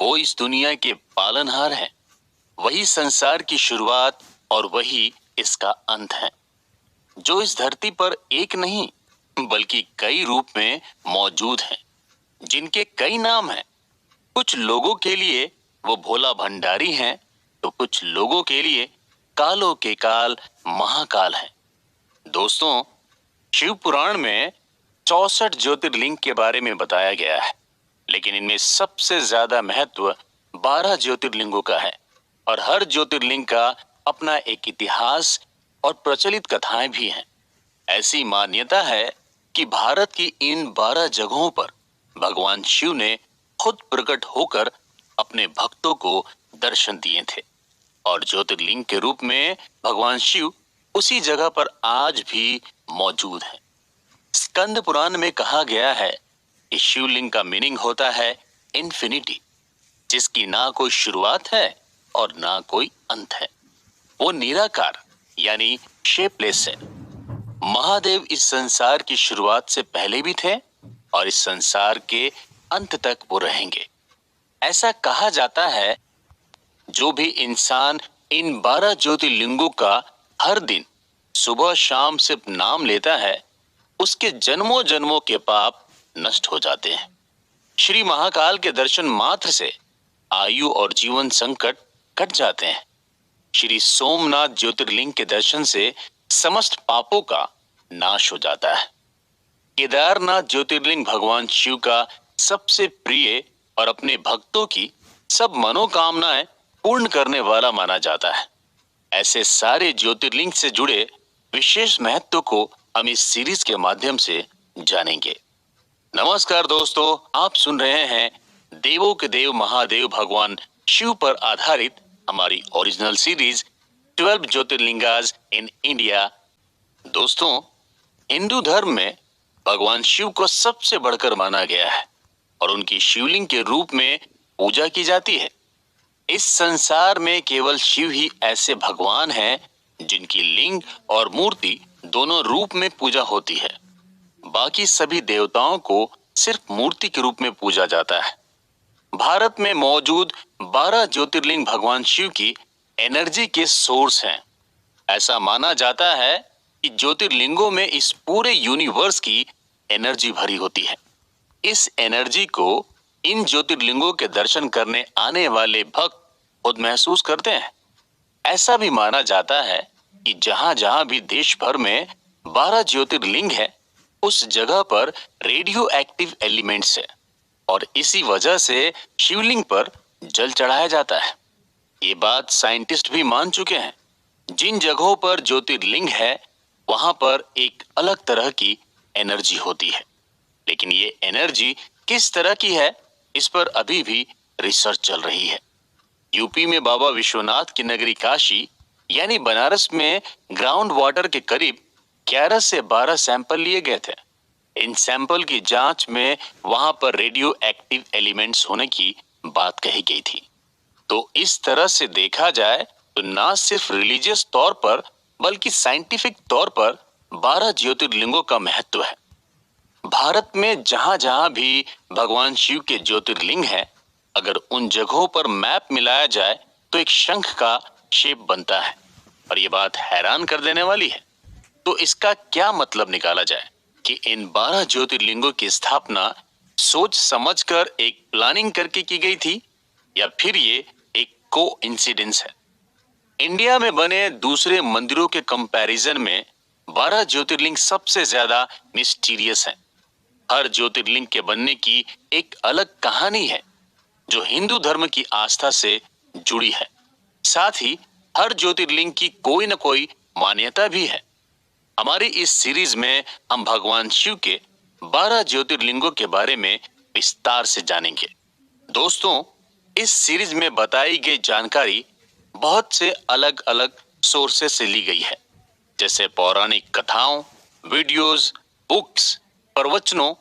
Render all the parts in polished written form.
वो इस दुनिया के पालनहार हैं, वही संसार की शुरुआत और वही इसका अंत है, जो इस धरती पर एक नहीं बल्कि कई रूप में मौजूद हैं, जिनके कई नाम हैं। कुछ लोगों के लिए वो भोला भंडारी हैं, तो कुछ लोगों के लिए कालों के काल महाकाल हैं। दोस्तों, शिव पुराण में 64 ज्योतिर्लिंग के बारे में बताया गया है, लेकिन इनमें सबसे ज्यादा महत्व 12 ज्योतिर्लिंगों का है और हर ज्योतिर्लिंग का अपना एक इतिहास और प्रचलित कथाएं भी हैं। ऐसी मान्यता है कि भारत की इन 12 जगहों पर भगवान शिव ने खुद प्रकट होकर अपने भक्तों को दर्शन दिए थे और ज्योतिर्लिंग के रूप में भगवान शिव उसी जगह पर आज भी मौजूद है। स्कंद पुराण में कहा गया है कि शिवलिंग का मीनिंग होता है इन्फिनिटी, जिसकी ना कोई शुरुआत है और ना कोई अंत है। वो निराकार यानी शेपलेस है। महादेव इस संसार की शुरुआत से पहले भी थे और इस संसार के अंत तक वो रहेंगे। ऐसा कहा जाता है, जो भी इंसान इन 12 ज्योतिर्लिंगों का हर दिन सुबह शाम सिर्फ नाम लेता है, उसके जन्मों जन्मों के पाप नष्ट हो जाते हैं। श्री महाकाल के दर्शन मात्र से आयु और जीवन संकट कट जाते हैं। श्री सोमनाथ ज्योतिर्लिंग के दर्शन से समस्त पापों का नाश हो जाता है। केदारनाथ ज्योतिर्लिंग भगवान शिव का सबसे प्रिय और अपने भक्तों की सब मनोकामनाएं पूर्ण करने वाला माना जाता है। ऐसे सारे ज्योतिर्लिंग से जुड़े विशेष महत्व को हम इस सीरीज के माध्यम से जानेंगे। नमस्कार दोस्तों, आप सुन रहे हैं देवों के देव महादेव भगवान शिव पर आधारित हमारी ओरिजिनल सीरीज 12 ज्योतिर्लिंगास इन इंडिया। दोस्तों, हिंदू धर्म में भगवान शिव को सबसे बढ़कर माना गया है और उनकी शिवलिंग के रूप में पूजा की जाती है। इस संसार में केवल शिव ही ऐसे भगवान हैं जिनकी लिंग और मूर्ति दोनों रूप में पूजा होती है। बाकी सभी देवताओं को सिर्फ मूर्ति के रूप में पूजा जाता है। भारत में मौजूद 12 ज्योतिर्लिंग भगवान शिव की एनर्जी के सोर्स हैं। ऐसा माना जाता है कि ज्योतिर्लिंगों में इस पूरे यूनिवर्स की एनर्जी भरी होती है। इस एनर्जी को इन ज्योतिर्लिंगों के दर्शन करने आने वाले भक्त खुद महसूस करते हैं। ऐसा भी माना जाता है कि जहां जहां भी देश भर में 12 ज्योतिर्लिंग है, उस जगह पर रेडियो एक्टिव एलिमेंट्स है और इसी वजह से शिवलिंग पर जल चढ़ाया जाता है। ये बात साइंटिस्ट भी मान चुके हैं। जिन जगहों पर ज्योतिर्लिंग है, वहां पर एक अलग तरह की एनर्जी होती है, लेकिन ये एनर्जी किस तरह की है, इस पर अभी भी रिसर्च चल रही है। यूपी में बाबा विश्वनाथ की नगरी काशी यानी बनारस में ग्राउंड वाटर के करीब 11 से 12 सैंपल लिए गए थे। इन सैंपल की जांच में वहां पर रेडियो एक्टिव एलिमेंट्स होने की बात कही गई थी। तो इस तरह से देखा जाए तो ना सिर्फ रिलीजियस तौर पर बल्कि साइंटिफिक तौर पर 12 ज्योतिर्लिंगों का महत्व है। भारत में जहां जहां भी भगवान शिव के ज्योतिर्लिंग हैं, अगर उन जगहों पर मैप मिलाया जाए तो एक शंख का शेप बनता है और ये बात हैरान कर देने वाली है। तो इसका क्या मतलब निकाला जाए कि इन 12 ज्योतिर्लिंगों की स्थापना सोच समझकर एक प्लानिंग करके की गई थी या फिर ये एक कोइंसिडेंस है। इंडिया में बने दूसरे मंदिरों के कंपैरिजन में 12 ज्योतिर्लिंग सबसे ज्यादा मिस्टीरियस हैं। हर ज्योतिर्लिंग के बनने की एक अलग कहानी है जो हिंदू धर्म की आस्था से जुड़ी है। साथ ही हर ज्योतिर्लिंग की कोई न कोई मान्यता भी है। हमारी इस सीरीज में हम भगवान शिव के 12 ज्योतिर्लिंगों के बारे में विस्तार से जानेंगे। दोस्तों, इस सीरीज में बताई गई जानकारी बहुत से अलग अलग सोर्सेस से ली गई है, जैसे पौराणिक कथाओं, वीडियोस, बुक्स, प्रवचनों।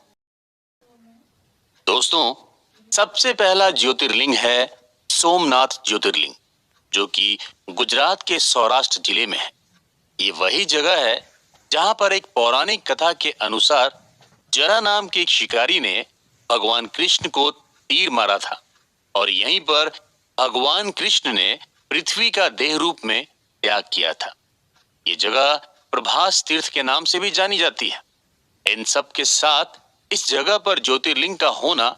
दोस्तों, सबसे पहला ज्योतिर्लिंग है सोमनाथ ज्योतिर्लिंग, जो कि गुजरात के सौराष्ट्र जिले में है। ये वही जगह है जहां पर एक पौराणिक कथा के अनुसार जरा नाम के एक शिकारी ने भगवान कृष्ण को तीर मारा था और यहीं पर भगवान कृष्ण ने पृथ्वी का देह रूप में त्याग किया था। ये जगह प्रभास तीर्थ के नाम से भी जानी जाती है। इन सब के साथ इस जगह पर ज्योतिर्लिंग का होना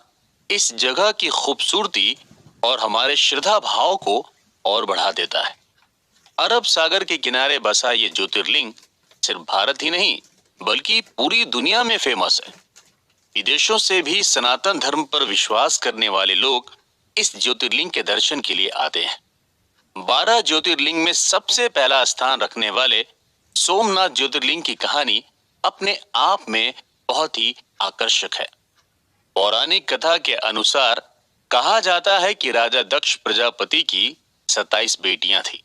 इस जगह की खूबसूरती और हमारे श्रद्धा भाव को और बढ़ा देता है। अरब सागर के किनारे बसा ये ज्योतिर्लिंग सिर्फ भारत ही नहीं बल्कि पूरी दुनिया में फेमस है। विदेशों से भी सनातन धर्म पर विश्वास करने वाले लोग इस ज्योतिर्लिंग के दर्शन के लिए आते हैं। 12 ज्योतिर्लिंग में सबसे पहला स्थान रखने वाले सोमनाथ ज्योतिर्लिंग की कहानी अपने आप में बहुत ही आकर्षक है। पौराणिक कथा के अनुसार कहा जाता है कि राजा दक्ष प्रजापति की 27 बेटियां थी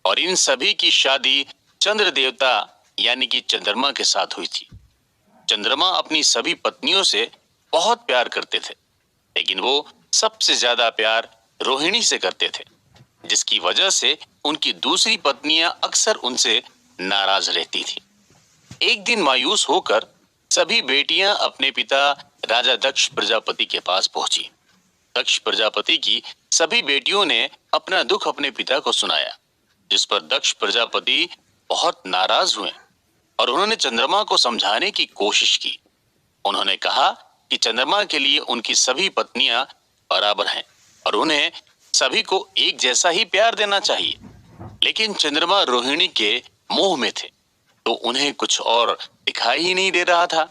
और इन सभी की शादी चंद्र देवता यानी कि चंद्रमा के साथ हुई थी। चंद्रमा अपनी सभी पत्नियों से बहुत प्यार करते थे, लेकिन वो सबसे ज्यादा प्यार रोहिणी से करते थे, जिसकी वजह से उनकी दूसरी पत्नियां अक्सर उनसे नाराज रहती थी। एक दिन मायूस होकर सभी बेटियां अपने पिता राजा दक्ष प्रजापति के पास पहुंची। दक्ष प्रजापति की सभी बेटियों ने अपना दुख अपने पिता को सुनाया, जिस पर दक्ष प्रजापति बहुत नाराज हुए और उन्होंने चंद्रमा को समझाने की कोशिश की। उन्होंने कहा कि चंद्रमा के लिए उनकी सभी पत्नियां बराबर हैं और उन्हें सभी को एक जैसा ही प्यार देना चाहिए। लेकिन चंद्रमा रोहिणी के मोह में थे, तो उन्हें कुछ और दिखाई ही नहीं दे रहा था।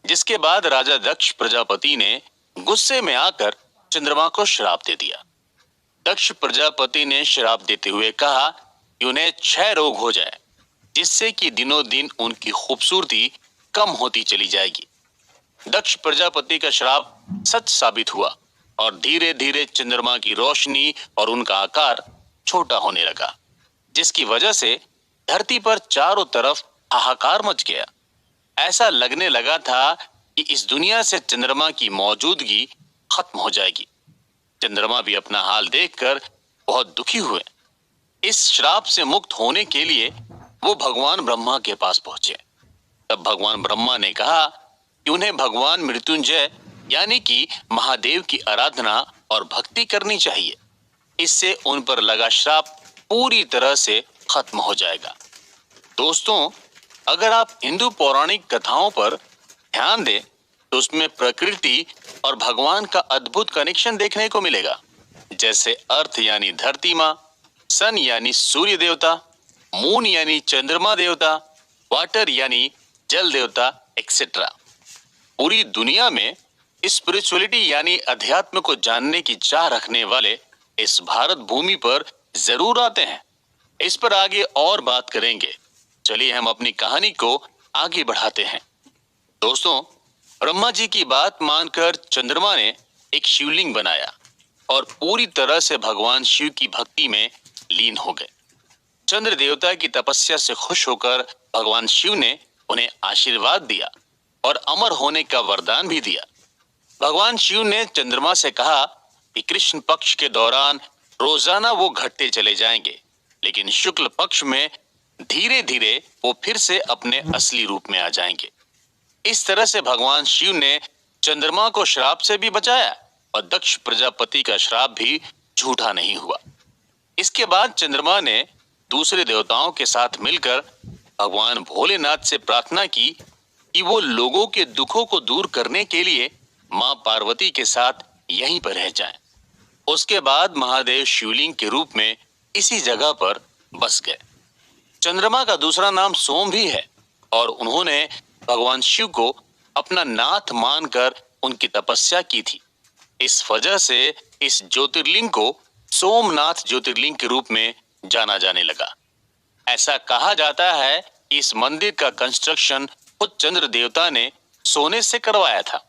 जिसके बाद राजा दक्ष प्रजापति ने गुस्से में आकर चंद्रमा को श्राप दे दिया। दक्ष प्रजापति ने श्राप देते हुए कहा कि उन्हें क्षय रोग हो जाए, जिससे कि दिनों दिन उनकी खूबसूरती कम होती चली जाएगी। दक्ष प्रजापति का श्राप सच साबित हुआ और धीरे धीरे चंद्रमा की रोशनी और उनका आकार छोटा होने लगा, जिसकी वजह से धरती पर चारों तरफ हाहाकार मच गया। ऐसा लगने लगा था कि इस दुनिया से चंद्रमा की मौजूदगी खत्म हो जाएगी। चंद्रमा भी अपना हाल देखकर बहुत दुखी हुए। इस श्राप से मुक्त होने के लिए वो भगवान ब्रह्मा के पास पहुंचे। तब भगवान ब्रह्मा ने कहा कि उन्हें भगवान मृत्युंजय यानी कि महादेव की आराधना और भक्ति करनी चाहिए। इससे उन पर लगा श्राप पूरी तरह से खत्म हो जाएगा। दोस्तों, अगर आप हिंदू पौराणिक कथाओं पर ध्यान दें तो उसमें प्रकृति और भगवान का अद्भुत कनेक्शन देखने को मिलेगा। जैसे अर्थ यानी धरती माँ, सन यानी सूर्य देवता, मून यानी चंद्रमा देवता, वाटर यानी जल देवता एक्सेट्रा। पूरी दुनिया में स्पिरिचुअलिटी यानी अध्यात्म को जानने की चाह रखने वाले इस भारत भूमि पर जरूर आते हैं। इस पर आगे और बात करेंगे। चलिए हम अपनी कहानी को आगे बढ़ाते हैं। दोस्तों, ब्रह्मा जी की बात मानकर चंद्रमा ने एक शिवलिंग बनाया और पूरी तरह से भगवान शिव की भक्ति में लीन हो गए। चंद्र देवता की तपस्या से खुश होकर भगवान शिव ने उन्हें आशीर्वाद दिया और अमर होने का वरदान भी दिया। भगवान शिव ने चंद्रमा से कहा कि कृष्ण पक्ष के दौरान रोजाना वो घटते चले जाएंगे, लेकिन शुक्ल पक्ष में धीरे धीरे वो फिर से अपने असली रूप में आ जाएंगे। इस तरह से भगवान शिव ने चंद्रमा को श्राप से भी बचाया और दक्ष प्रजापति का श्राप भी झूठा नहीं हुआ। इसके बाद चंद्रमा ने दूसरे देवताओं के साथ मिलकर भगवान भोलेनाथ से प्रार्थना की कि वो लोगों के दुखों को दूर करने के लिए मां पार्वती के साथ यहीं पर रह जाएं। उसके बाद महादेव शिवलिंग के रूप में इसी जगह पर बस गए। चंद्रमा का दूसरा नाम सोम भी है और उन्होंने भगवान शिव को अपना नाथ मानकर उनकी तपस्या की थी। इस वजह से इस ज्योतिर्लिंग को सोमनाथ ज्योतिर्लिंग के रूप में जाना जाने लगा। ऐसा कहा जाता है कि इस मंदिर का कंस्ट्रक्शन खुद चंद्र देवता ने सोने से करवाया था,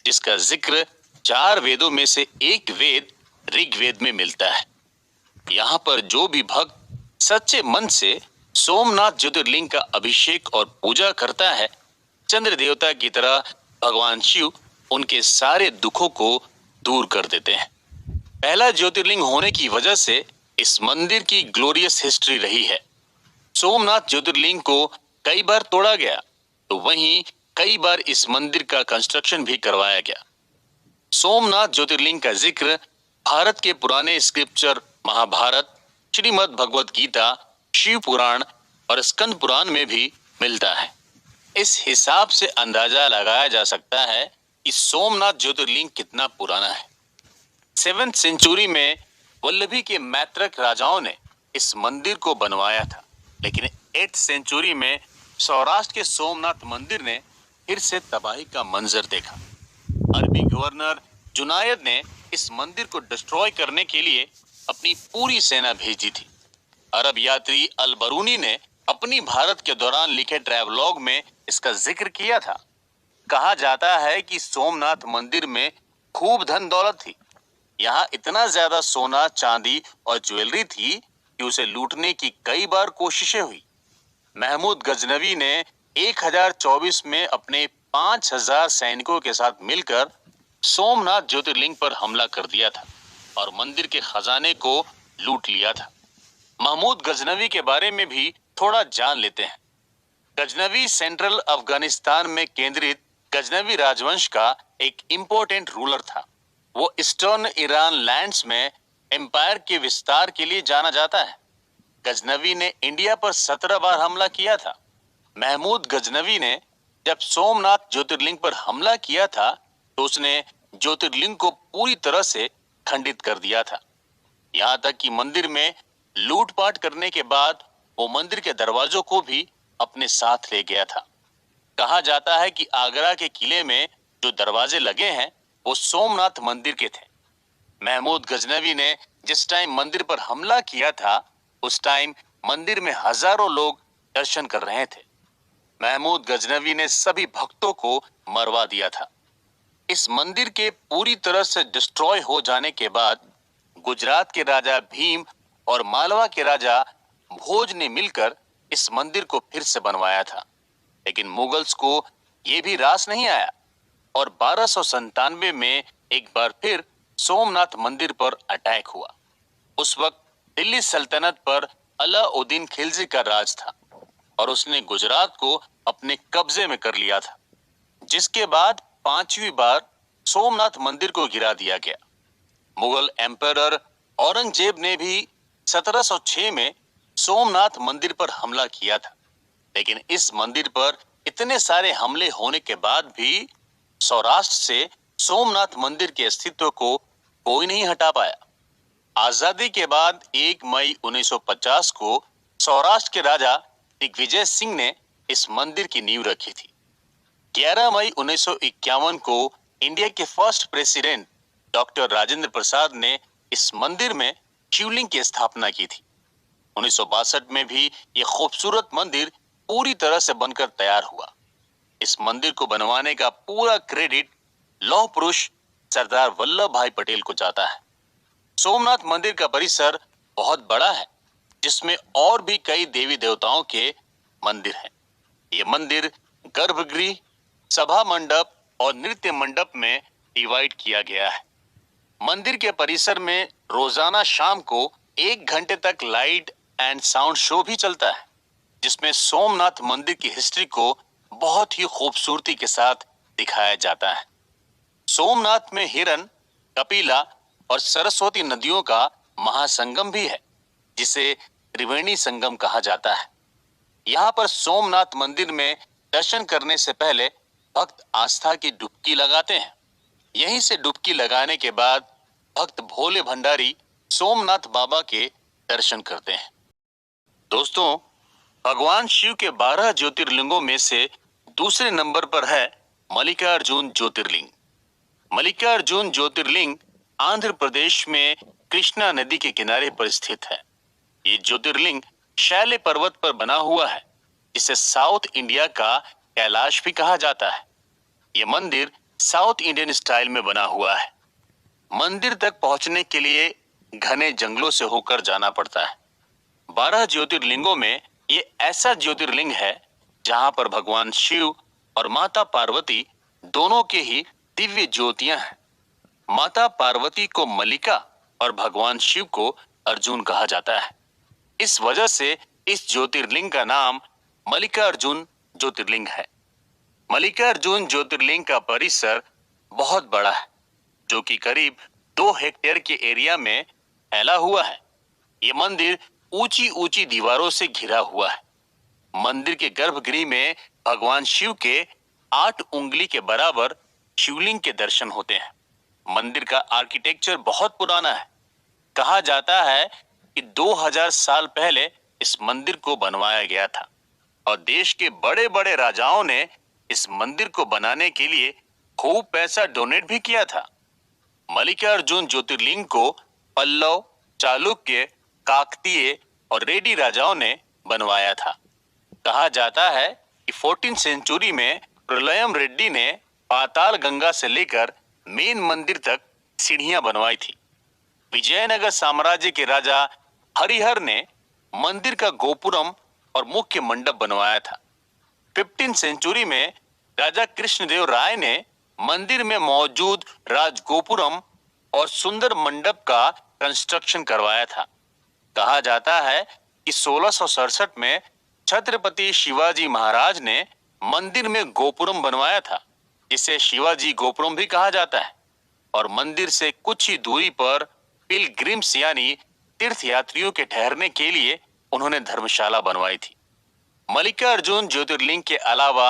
जिसका जिक्र 4 वेदों में से एक वेद ऋग्वेद में मिलता है। यहाँ पर जो भी भक्त सच्चे मन से सोमनाथ ज्योतिर्लिंग का अभिषेक और पूजा करता है, चंद्र देवता की तरह भगवान शिव उनके सारे दुखों को दूर कर देते हैं। पहला ज्योतिर्लिंग होने की वजह से इस मंदिर की ग्लोरियस हिस्ट्री रही है। सोमनाथ ज्योतिर्लिंग को कई बार तोड़ा गया, तो वहीं कई बार इस मंदिर का कंस्ट्रक्शन भी करवाया गया। सोमनाथ ज्योतिर्लिंग का जिक्र भारत के पुराने स्क्रिप्चर महाभारत, श्रीमद् भगवत गीता, शिव पुराण और स्कंद पुराण में भी मिलता है। इस हिसाब से अंदाजा लगाया जा सकता है कि सोमनाथ ज्योतिर्लिंग कितना पुराना है। 7th सेंचुरी में वल्लभी के मैत्रक राजाओं ने इस मंदिर को बनवाया था, लेकिन 8th सेंचुरी में सौराष्ट्र के सोमनाथ मंदिर ने फिर से तबाही का मंजर देखा। अरबी गवर्नर जुनायद ने इस मंदिर को डिस्ट्रॉय करने के लिए अपनी पूरी सेना भेजी थी। अरब यात्री अल बरूनी ने अपनी भारत के दौरान लिखे ट्रैवलॉग में इसका जिक्र किया था। कहा जाता है कि सोमनाथ मंदिर में खूब धन दौलत थी। यहाँ इतना ज्यादा सोना, चांदी और ज्वेलरी थी कि उसे लूटने की कई बार कोशिशें हुई। महमूद गजनवी ने 1024 में अपने 5000 सैनिकों के साथ मिलकर सोमनाथ ज्योतिर्लिंग पर हमला कर दिया था और मंदिर के खजाने को लूट लिया था। महमूद गजनवी के बारे में भी थोड़ा जान लेते हैं। गजनवी सेंट्रल अफगानिस्तान में केंद्रित गजनवी राजवंश का एक इंपॉर्टेंट रूलर था। वो ईस्टर्न ईरान लैंड्स में एम्पायर के विस्तार के लिए जाना जाता है। गजनवी ने इंडिया पर 17 बार हमला किया था। महमूद गजनवी ने जब सोमनाथ ज्योतिर्लिंग पर हमला किया था तो उसने ज्योतिर्लिंग को पूरी तरह से खंडित कर दिया था। यहाँ तक कि मंदिर में लूटपाट करने के बाद वो मंदिर के दरवाजों को भी अपने साथ ले गया था। कहा जाता है कि आगरा के किले में जो दरवाजे लगे हैं वो सोमनाथ मंदिर के थे। महमूद गजनवी ने जिस टाइम मंदिर पर हमला किया था उस टाइम मंदिर में हजारों लोग दर्शन कर रहे थे। महमूद गजनवी ने सभी भक्तों को मरवा दिया था। इस मंदिर के पूरी तरह से डिस्ट्रॉय हो जाने के बाद गुजरात के राजा भीम और मालवा के राजा भोज ने मिलकर इस मंदिर को फिर से बनवाया था, लेकिन मुगल्स को यह भी रास नहीं आया और 1297 में एक बार फिर सोमनाथ मंदिर पर अटैक हुआ। उस वक्त दिल्ली सल्तनत पर अलाउद्दीन खिलजी का राज था और उसने गुजरात को अपने कब्जे में कर लिया था, जिसके बाद 5वीं बार सोमनाथ मंदिर को गिरा दिया गया। मुगल एम्परर औरंगजेब ने भी 1706 में सोमनाथ मंदिर पर हमला किया था, लेकिन इस मंदिर पर इतने सारे हमले होने के बाद भी सौराष्ट्र से सोमनाथ मंदिर के अस्तित्व को कोई नहीं हटा पाया। आजादी के बाद 1 मई 1950 को सौराष्ट्र के राजा दिग्विजय सिंह ने इस मंदिर की नींव रखी थी। 11 मई 1951 को इंडिया के first president doctor Rajendra Prasad ने इस मंदिर में शिवलिंग की स्थापना की थी। 1962 में भी यह खूबसूरत मंदिर पूरी तरह से बनकर तैयार हुआ। इस मंदिर को बनवाने का पूरा क्रेडिट लौह पुरुष सरदार वल्लभ भाई पटेल को जाता है। सोमनाथ मंदिर का परिसर बहुत बड़ा है, जिसमें और भी कई देवी देवताओं के मंदिर हैं। ये मंदिर गर्भगृह, सभा मंडप और नृत्य मंडप में डिवाइड किया गया है। मंदिर के परिसर में रोजाना शाम को 1 घंटे तक लाइट एंड साउंड शो भी चलता है, जिसमें सोमनाथ मंदिर की हिस्ट्री को बहुत ही खूबसूरती के साथ दिखाया जाता है। सोमनाथ में हिरन, कपिला और सरस्वती नदियों का महासंगम भी है, जिसे त्रिवेणी संगम कहा जाता है। यहाँ पर सोमनाथ मंदिर में दर्शन करने से पहले भक्त आस्था की डुबकी लगाते हैं। यहीं से डुबकी लगाने के बाद भक्त भोले भंडारी सोमनाथ बाबा के दर्शन करते हैं। दोस्तों, भगवान शिव के 12 ज्योतिर्लिंगों में से दूसरे नंबर पर है मल्लिकार्जुन ज्योतिर्लिंग। मल्लिकार्जुन ज्योतिर्लिंग आंध्र प्रदेश में कृष्णा नदी के किनारे पर स्थित है। ये ज्योतिर्लिंग शैल पर्वत पर बना हुआ है, जिसे साउथ इंडिया का कैलाश भी कहा जाता है। ये मंदिर साउथ इंडियन स्टाइल में बना हुआ है। मंदिर तक पहुंचने के लिए घने जंगलों से होकर जाना पड़ता है। 12 ज्योतिर्लिंगों में ये ऐसा ज्योतिर्लिंग है जहां पर भगवान शिव और माता पार्वती दोनों के ही दिव्य ज्योतियां हैं। माता पार्वती को मल्लिका और भगवान शिव को अर्जुन कहा जाता है। इस वजह से इस ज्योतिर्लिंग का नाम मल्लिकार्जुन ज्योतिर्लिंग है। मल्लिकार्जुन ज्योतिर्लिंग का परिसर बहुत बड़ा है, जो कि करीब 2 हेक्टेयर के एरिया में फैला हुआ है। ये मंदिर ऊंची ऊंची दीवारों से घिरा हुआ है। मंदिर के गर्भगृह में भगवान शिव के 8 उंगली के बराबर शिवलिंग के दर्शन होते हैं। मंदिर का आर्किटेक्चर बहुत पुराना है। कहा जाता है कि 2000 साल पहले इस मंदिर को बनवाया गया था और देश के बड़े बड़े राजाओं ने इस मंदिर को बनाने के लिए खूब पैसा डोनेट भी किया था। मल्लिकार्जुन ज्योतिर्लिंग को पल्लव, चालुक्य, काकतीय और रेड्डी राजाओं ने बनवाया था। कहा जाता है कि 14वीं सेंचुरी में प्रलयम रेड्डी ने पाताल गंगा से लेकर मेन मंदिर तक सीढ़ियां बनवाई थी। विजयनगर साम्राज्य के राजा हरिहर ने मंदिर का गोपुरम और मुख्य मंडप बनवाया था। 15वीं सेंचुरी में राजा कृष्णदेव राय ने मंदिर में मौजूद राजगोपुरम और सुंदर मंडप का कंस्ट्रक्शन करवाया था। कहा जाता है कि 1667 में छत्रपति शिवाजी महाराज ने मंदिर में गोपुरम बनवाया था, जिसे शिवाजी गोपुरम भी कहा जाता है। और मंदिर से कुछ ही दूरी पर पिलग्रिम्स यानी तीर्थयात्रियों के ठहरने के लिए उन्होंने धर्मशाला बनवाई थी। मल्लिकार्जुन ज्योतिर्लिंग के अलावा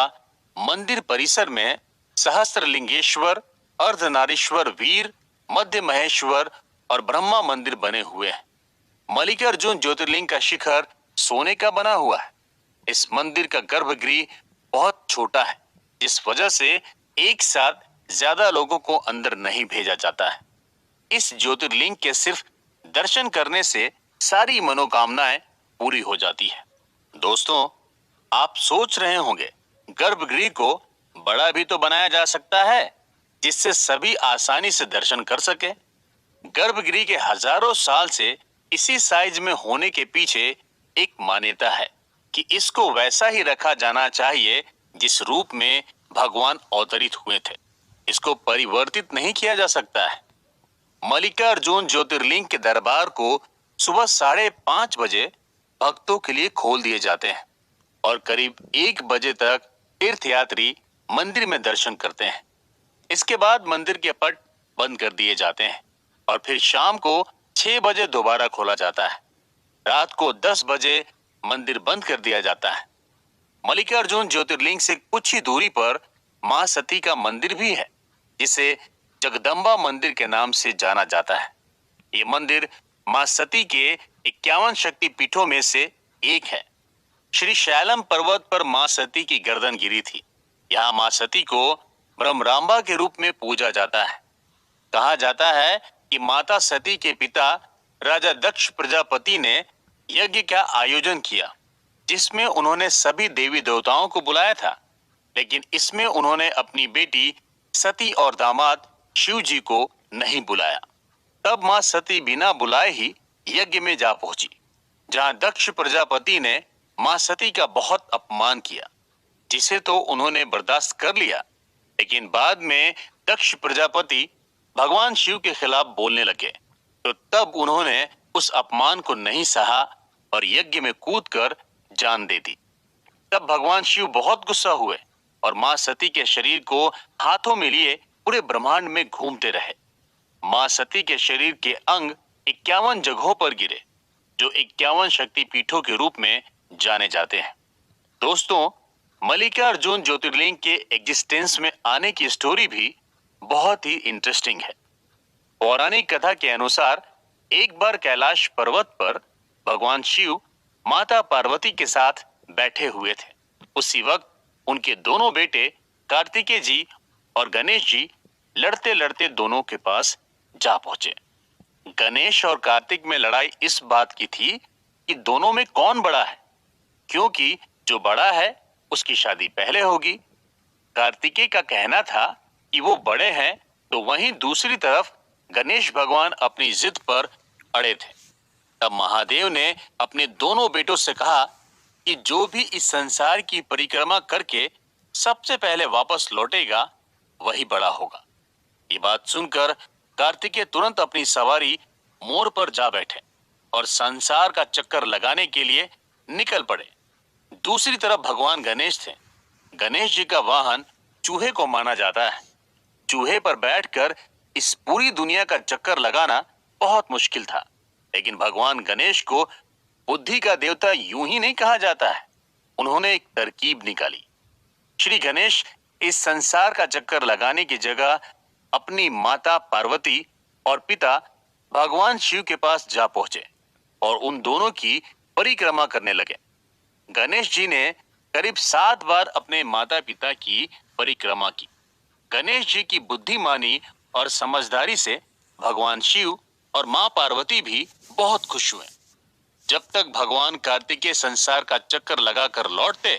मंदिर परिसर में सहस्त्रलिंगेश्वर, अर्धनारीश्वर वीर, मध्य महेश्वर और ब्रह्मा मंदिर बने हुए हैं। मल्लिकार्जुन ज्योतिर्लिंग का शिखर सोने का बना हुआ है। इस मंदिर का गर्भगृह बहुत छोटा है, जिस वजह से एक साथ ज्यादा लोगों को अंदर नहीं भेजा जाता है। इस ज्योतिर्लिंग के सिर्फ दर्शन करने से सारी मनोकामनाएं पूरी हो जाती है। दोस्तों, आप सोच रहे होंगे गर्भगृह को बड़ा भी तो बनाया जा सकता है, जिससे सभी आसानी से दर्शन कर सके। गर्भगृह के हजारों साल से इसी साइज में होने के पीछे एक मान्यता है कि इसको वैसा ही रखा जाना चाहिए जिस रूप में भगवान अवतरित हुए थे। इसको परिवर्तित नहीं किया जा सकता है। मल्लिकार्जुन ज्योतिर्लिंग के दरबार को सुबह 5:30 बजे भक्तों के लिए खोल दिए जाते हैं और करीब 1 बजे तक तीर्थयात्री मंदिर में दर्शन करते हैं। इसके बाद मंदिर के पट बंद कर दिए जाते हैं और फिर शाम को 6 बजे दोबारा खोला जाता है। रात को 10 बजे मंदिर बंद कर दिया जाता है। मल्लिकार्जुन ज्योतिर्लिंग से कुछ ही दूरी पर मां सती का मंदिर भी है, जिसे जगदम्बा मंदिर के नाम से जाना जाता है। ये मंदिर मां सती के 51 शक्ति पीठों में से एक है। श्री शैलम पर्वत पर मां सती की गर्दन गिरी थी। यहाँ मां सती को ब्रह्मरांबा के रूप में पूजा जाता है। कहा जाता है कि माता सती के पिता राजा दक्ष प्रजापति ने यज्ञ का आयोजन किया, जिसमें उन्होंने सभी देवी देवताओं को बुलाया था, लेकिन इसमें उन्होंने अपनी बेटी सती और दामाद शिव जी को नहीं बुलाया। तब मां सती बिना बुलाए ही यज्ञ में जा पहुंची, जहां दक्ष प्रजापति ने मां सती का बहुत अपमान किया, जिसे तो उन्होंने बर्दाश्त कर लिया, लेकिन बाद में दक्ष प्रजापति भगवान शिव के खिलाफ बोलने लगे, तो तब उन्होंने उस अपमान को नहीं सहा और यज्ञ में कूदकर जान दे दी। तब भगवान शिव बहुत गुस्सा हुए और मां सती के शरीर को हाथों में लिए पूरे ब्रह्मांड में घूमते रहे। मां सती के शरीर के अंग 51 जगहों पर गिरे, जो 51 शक्ति पीठों के रूप में जाने जाते हैं। दोस्तों, मल्लिकार्जुन ज्योतिर्लिंग के एग्जिस्टेंस में आने की स्टोरी भी बहुत ही इंटरेस्टिंग है। पौराणिक कथा के अनुसार एक बार कैलाश पर्वत पर भगवान शिव माता पार्वती के साथ बैठे हुए थे। उसी वक्त उनके दोनों बेटे कार्तिकेय जी और गणेश जी लड़ते लड़ते दोनों के पास जा पहुंचे। गणेश और कार्तिक में लड़ाई इस बात की थी कि दोनों में कौन बड़ा है, क्योंकि जो बड़ा है उसकी शादी पहले होगी। कार्तिकेय का कहना था कि वो बड़े हैं, तो वहीं दूसरी तरफ गणेश भगवान अपनी जिद पर अड़े थे। तब महादेव ने अपने दोनों बेटों से कहा कि जो भी इस संसार की परिक्रमा करके सबसे पहले वापस लौटेगा वही बड़ा होगा। ये बात सुनकर कार्तिकेय तुरंत अपनी सवारी मोर पर जा बैठे और संसार का चक्कर लगाने के लिए निकल पड़े। दूसरी तरफ भगवान गणेश थे। गणेश जी का वाहन चूहे को माना जाता है। चूहे पर बैठकर इस पूरी दुनिया का चक्कर लगाना बहुत मुश्किल था। लेकिन भगवान गणेश को बुद्धि का देवता यूं ही नहीं कहा जाता है। उन्होंने एक तरकीब निकाली। श्री गणेश इस संसार का चक्कर लगाने की जगह अपनी माता पार्वती और पिता भगवान शिव के पास जा पहुंचे और उन दोनों की परिक्रमा करने लगे। गणेश जी ने करीब 7 बार अपने माता पिता की परिक्रमा की। गणेश जी की बुद्धिमानी और समझदारी से भगवान शिव और मां पार्वती भी बहुत खुश हुए। जब तक भगवान कार्तिकेय संसार का चक्कर लगाकर लौटते,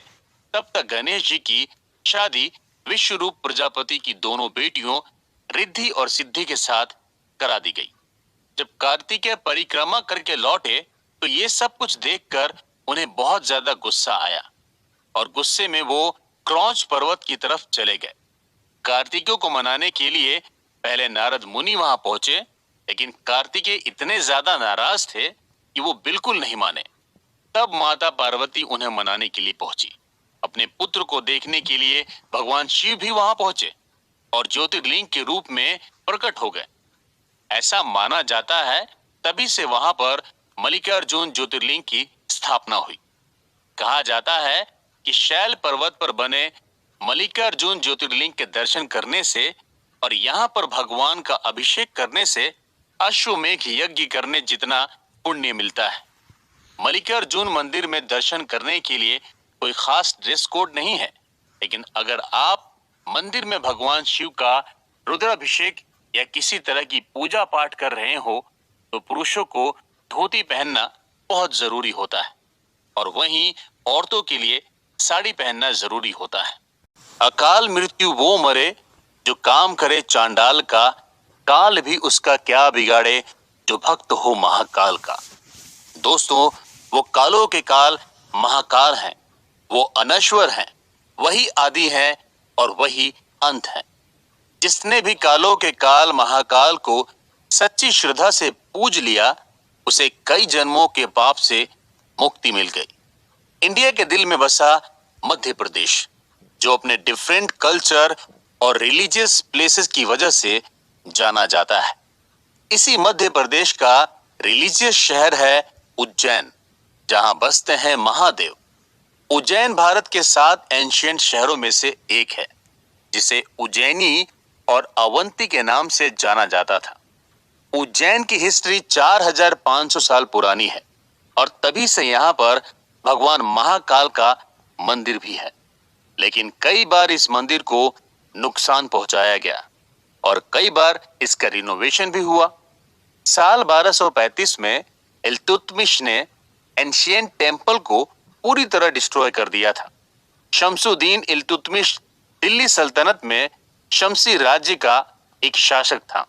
तब तक गणेश जी की शादी विश्वरूप प्रजापति की दोनों बेटियों रिद्धि और सिद्धि के साथ करा दी गई। जब कार्तिकेय परिक्रमा करके लौटे तो ये सब कुछ देखकर उन्हें बहुत ज्यादा गुस्सा आया और गुस्से में वो क्रौंच पर्वत की तरफ चले गए। कार्तिकेय को मनाने के लिए पहले नारद मुनि वहां पहुंचे, लेकिन कार्तिकेय इतने ज्यादा नाराज थे कि वो बिल्कुल नहीं माने। तब माता पार्वती उन्हें मनाने के लिए पहुंची। अपने पुत्र को देखने के लिए भगवान शिव भी वहां पहुंचे और ज्योतिर्लिंग के रूप में प्रकट हो गए। ऐसा माना जाता है तभी से वहां पर मल्लिकार्जुन ज्योतिर्लिंग की स्थापना हुई। कहा जाता है कि शैल पर्वत पर बने मल्लिकार्जुन ज्योतिर्लिंग के दर्शन करने से और यहाँ पर भगवान का अभिषेक करने से अश्वमेघ यज्ञ करने जितना पुण्य मिलता है। मल्लिकार्जुन मंदिर में दर्शन करने के लिए कोई खास ड्रेस कोड नहीं है, लेकिन अगर आप मंदिर में भगवान शिव का रुद्राभिषेक या किसी तरह की पूजा पाठ कर रहे हो तो पुरुषों को धोती पहनना बहुत जरूरी होता है और वहीं औरतों के लिए साड़ी पहनना जरूरी होता है। अकाल मृत्यु वो मरे जो काम करे चांडाल का, काल भी उसका क्या बिगाड़े जो भक्त हो महाकाल का। दोस्तों, वो कालों के काल महाकाल हैं, वो अनश्वर हैं, वही आदि हैं और वही अंत हैं। जिसने भी कालों के काल महाकाल को सच्ची श्रद्धा से पूज लिया, उसे कई जन्मों के पाप से मुक्ति मिल गई। इंडिया के दिल में बसा मध्य प्रदेश, जो अपने डिफरेंट कल्चर और रिलीजियस प्लेसेस की वजह से जाना जाता है। इसी मध्य प्रदेश का रिलीजियस शहर है उज्जैन, जहां बसते हैं महादेव। उज्जैन भारत के 7 एंशिएंट शहरों में से एक है, जिसे उज्जैनी और अवंती के नाम से जाना जाता था। उज्जैन की हिस्ट्री 4500 साल पुरानी है और तभी से यहाँ पर भगवान महाकाल का मंदिर भी है। लेकिन कई बार इस मंदिर को नुकसान पहुंचाया गया और कई बार इसका रिनोवेशन भी हुआ। साल 1235 में इल्तुतमिश ने एंशिएंट टेम्पल को पूरी तरह डिस्ट्रॉय कर दिया था। शमसुद्दीन इल्तुतमिश दिल्ली सल्तनत में शमसी राज्य का एक शासक था।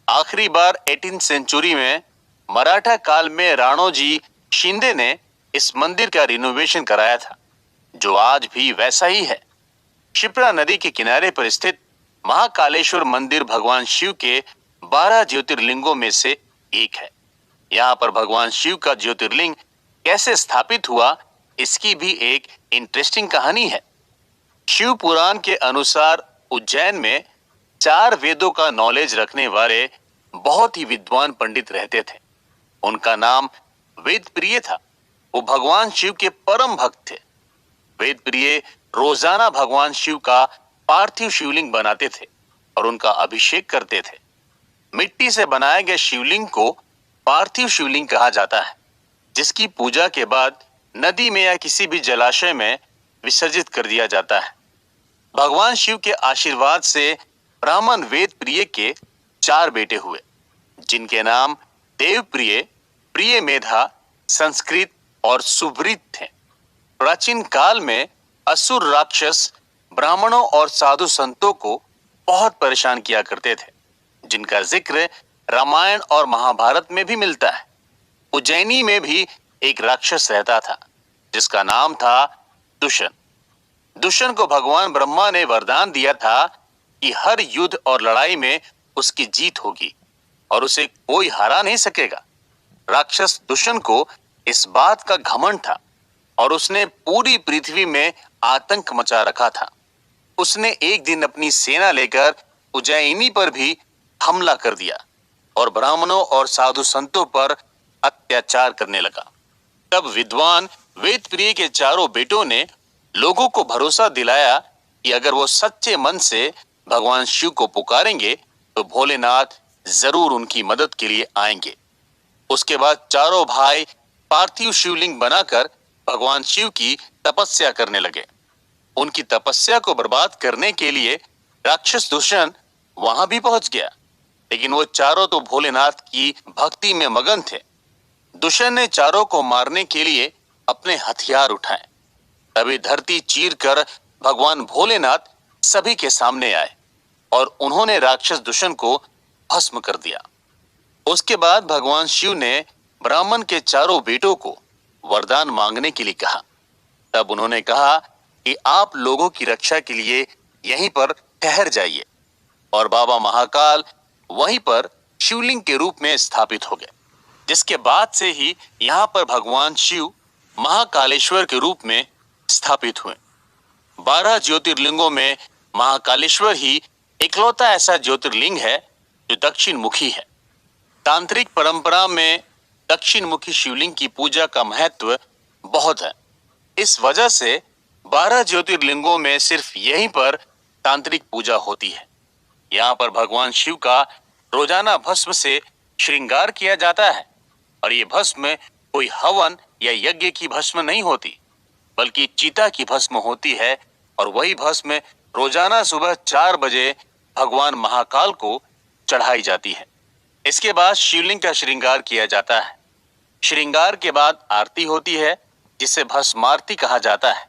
आखिरी बार 18th सेंचुरी में मराठा काल में राणोजी शिंदे ने इस मंदिर का रिनोवेशन कराया था, जो आज भी वैसा ही है। क्षिप्रा नदी के किनारे पर स्थित महाकालेश्वर मंदिर भगवान शिव के 12 ज्योतिर्लिंगों में से एक है। यहाँ पर भगवान शिव का ज्योतिर्लिंग कैसे स्थापित हुआ, इसकी भी एक इंटरेस्टिंग कहानी है। शिव पुराण के अनुसार उज्जैन में 4 वेदों का नॉलेज रखने वाले बहुत ही विद्वान पंडित रहते थे। उनका नाम वेद प्रिय था। वो भगवान शिव के परम भक्त थे। वेद प्रिय रोजाना भगवान शिव का पार्थिव शिवलिंग बनाते थे और उनका अभिषेक करते थे। मिट्टी से बनाए गए शिवलिंग को पार्थिव शिवलिंग कहा जाता है, जिसकी पूजा के बाद नदी में या किसी भी जलाशय में विसर्जित कर दिया जाता है। भगवान शिव के आशीर्वाद से ब्राह्मण वेद प्रिय के 4 बेटे हुए, जिनके नाम देव प्रिय, प्रिय मेधा, संस्कृत और सुभृत थे। प्राचीन काल में असुर राक्षस ब्राह्मणों और साधु संतों को बहुत परेशान किया करते थे, जिनका जिक्र रामायण और महाभारत में भी मिलता है। उज्जैनी में भी एक राक्षस रहता था, जिसका नाम था दुष्यंत। दुष्यंत को भगवान ब्रह्मा ने वरदान दिया था कि हर युद्ध और लड़ाई में उसकी जीत होगी और उसे कोई हरा नहीं सकेगा। राक्षस दुष्यंत को इस बात का घमंड था और उसने पूरी पृथ्वी में आतंक मचा रखा था। उसने एक दिन अपनी सेना लेकर उज्जैनी पर भी हमला कर दिया और ब्राह्मणों और साधु संतों पर अत्याचार करने लगा। तब विद्वान वेद प्रिय के चारों बेटों ने लोगों को भरोसा दिलाया कि अगर वो सच्चे मन से भगवान शिव को पुकारेंगे तो भोलेनाथ जरूर उनकी मदद के लिए आएंगे। उसके बाद चारों भाई पार्थिव शिवलिंग बनाकर भगवान शिव की तपस्या करने लगे। उनकी तपस्या को बर्बाद करने के लिए राक्षस दूषण वहां भी पहुंच गया, लेकिन वो चारों तो भोलेनाथ की भक्ति में मगन थे। दूषण ने चारों को मारने के लिए अपने हथियार उठाए। तभी धरती चीरकर भगवान भोलेनाथ सभी के सामने आए और उन्होंने राक्षस दूषण को भस्म कर दिया। उसके बाद भगवान शिव ने ब्राह्मण के चारों बेटों को वरदान मांगने के लिए कहा। तब उन्होंने कहा कि आप लोगों की रक्षा के लिए यहीं पर ठहर जाइए, और बाबा महाकाल वहीं पर शिवलिंग के रूप में स्थापित हो गए, जिसके बाद से ही यहाँ पर भगवान शिव महाकालेश्वर के रूप में स्थापित हुए। 12 ज्योतिर्लिंगों में महाकालेश्वर ही इकलौता ऐसा ज्योतिर्लिंग है जो दक्षिण मुखी है। तांत्रिक परंपरा में दक्षिण मुखी शिवलिंग की पूजा का महत्व बहुत है। इस वजह से 12 ज्योतिर्लिंगों में सिर्फ यहीं पर तांत्रिक पूजा होती है। यहाँ पर भगवान शिव का रोजाना भस्म से श्रृंगार किया जाता है, और ये भस्म कोई हवन या यज्ञ की भस्म नहीं होती, बल्कि चीता की भस्म होती है, और वही भस्म रोजाना सुबह 4 बजे भगवान महाकाल को चढ़ाई जाती है। इसके बाद शिवलिंग का श्रृंगार किया जाता है। श्रृंगार के बाद आरती होती है, जिसे भस्म आरती कहा जाता है।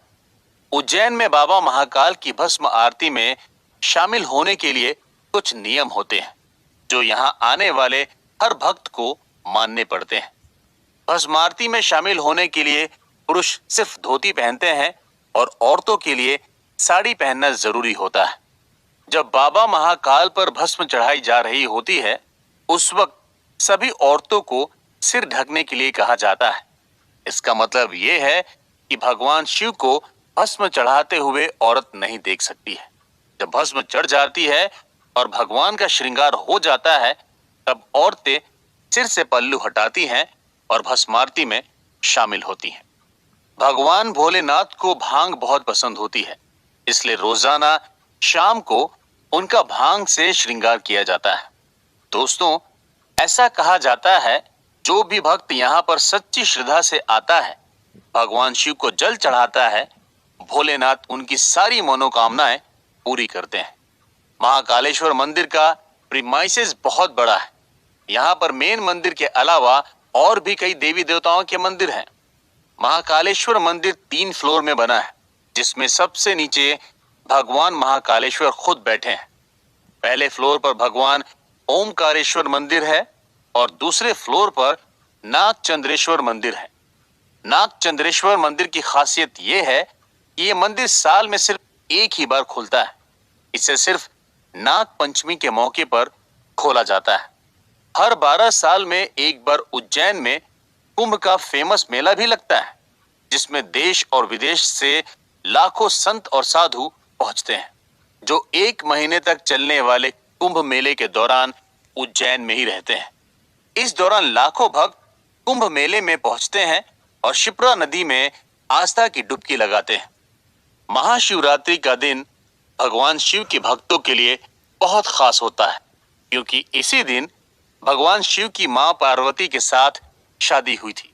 उज्जैन में बाबा महाकाल की भस्म आरती में शामिल होने के लिए कुछ नियम होते हैं, जो यहाँ आने वाले हर भक्त को मानने पड़ते हैं। भस्म आरती में शामिल होने के लिए पुरुष सिर्फ धोती पहनते हैं और औरतों के लिए साड़ी पहनना जरूरी होता है। जब बाबा महाकाल पर भस्म चढ़ाई जा रही होती है, उस वक्त सभी औरतों को सिर ढकने के लिए कहा जाता है। इसका मतलब यह है कि भगवान शिव को भस्म चढ़ाते हुए औरत नहीं देख सकती है। जब भस्म चढ़ जाती है और भगवान का श्रृंगार हो जाता है, तब औरतें सिर से पल्लू हटाती हैं और भस्म आरती में शामिल होती हैं। भगवान भोलेनाथ को भांग बहुत पसंद होती है, इसलिए रोजाना शाम को उनका भांग से श्रृंगार किया जाता है। दोस्तों, ऐसा कहा जाता है, जो भी भक्त यहाँ पर सच्ची श्रद्धा से आता है, भगवान शिव को जल चढ़ाता है, भोलेनाथ उनकी सारी मनोकामनाएं पूरी करते हैं। महाकालेश्वर मंदिर का प्रीमाइसेस बहुत बड़ा है। यहाँ पर मेन मंदिर के अलावा और भी कई देवी देवताओं के मंदिर हैं। महाकालेश्वर मंदिर 3 फ्लोर में बना है, जिसमें सबसे नीचे भगवान महाकालेश्वर खुद बैठे हैं। पहले फ्लोर पर भगवान ओमकारेश्वर मंदिर है और दूसरे फ्लोर पर नागचंद्रेश्वर मंदिर है। नागचंद्रेश्वर मंदिर की खासियत यह है कि यह मंदिर साल में सिर्फ एक ही बार खुलता है। इसे सिर्फ नाग पंचमी के मौके पर खोला जाता है। हर 12 साल में एक बार उज्जैन में कुंभ का फेमस मेला भी लगता है, जिसमें देश और विदेश से लाखों संत और साधु पहुंचते हैं, जो 1 महीने तक चलने वाले कुंभ मेले के दौरान उज्जैन में ही रहते हैं। इस दौरान लाखों भक्त कुंभ मेले में पहुंचते हैं और शिप्रा नदी में आस्था की डुबकी लगाते हैं। महाशिवरात्रि का दिन भगवान शिव के भक्तों के लिए बहुत खास होता है, क्योंकि इसी दिन भगवान शिव की मां पार्वती के साथ शादी हुई थी।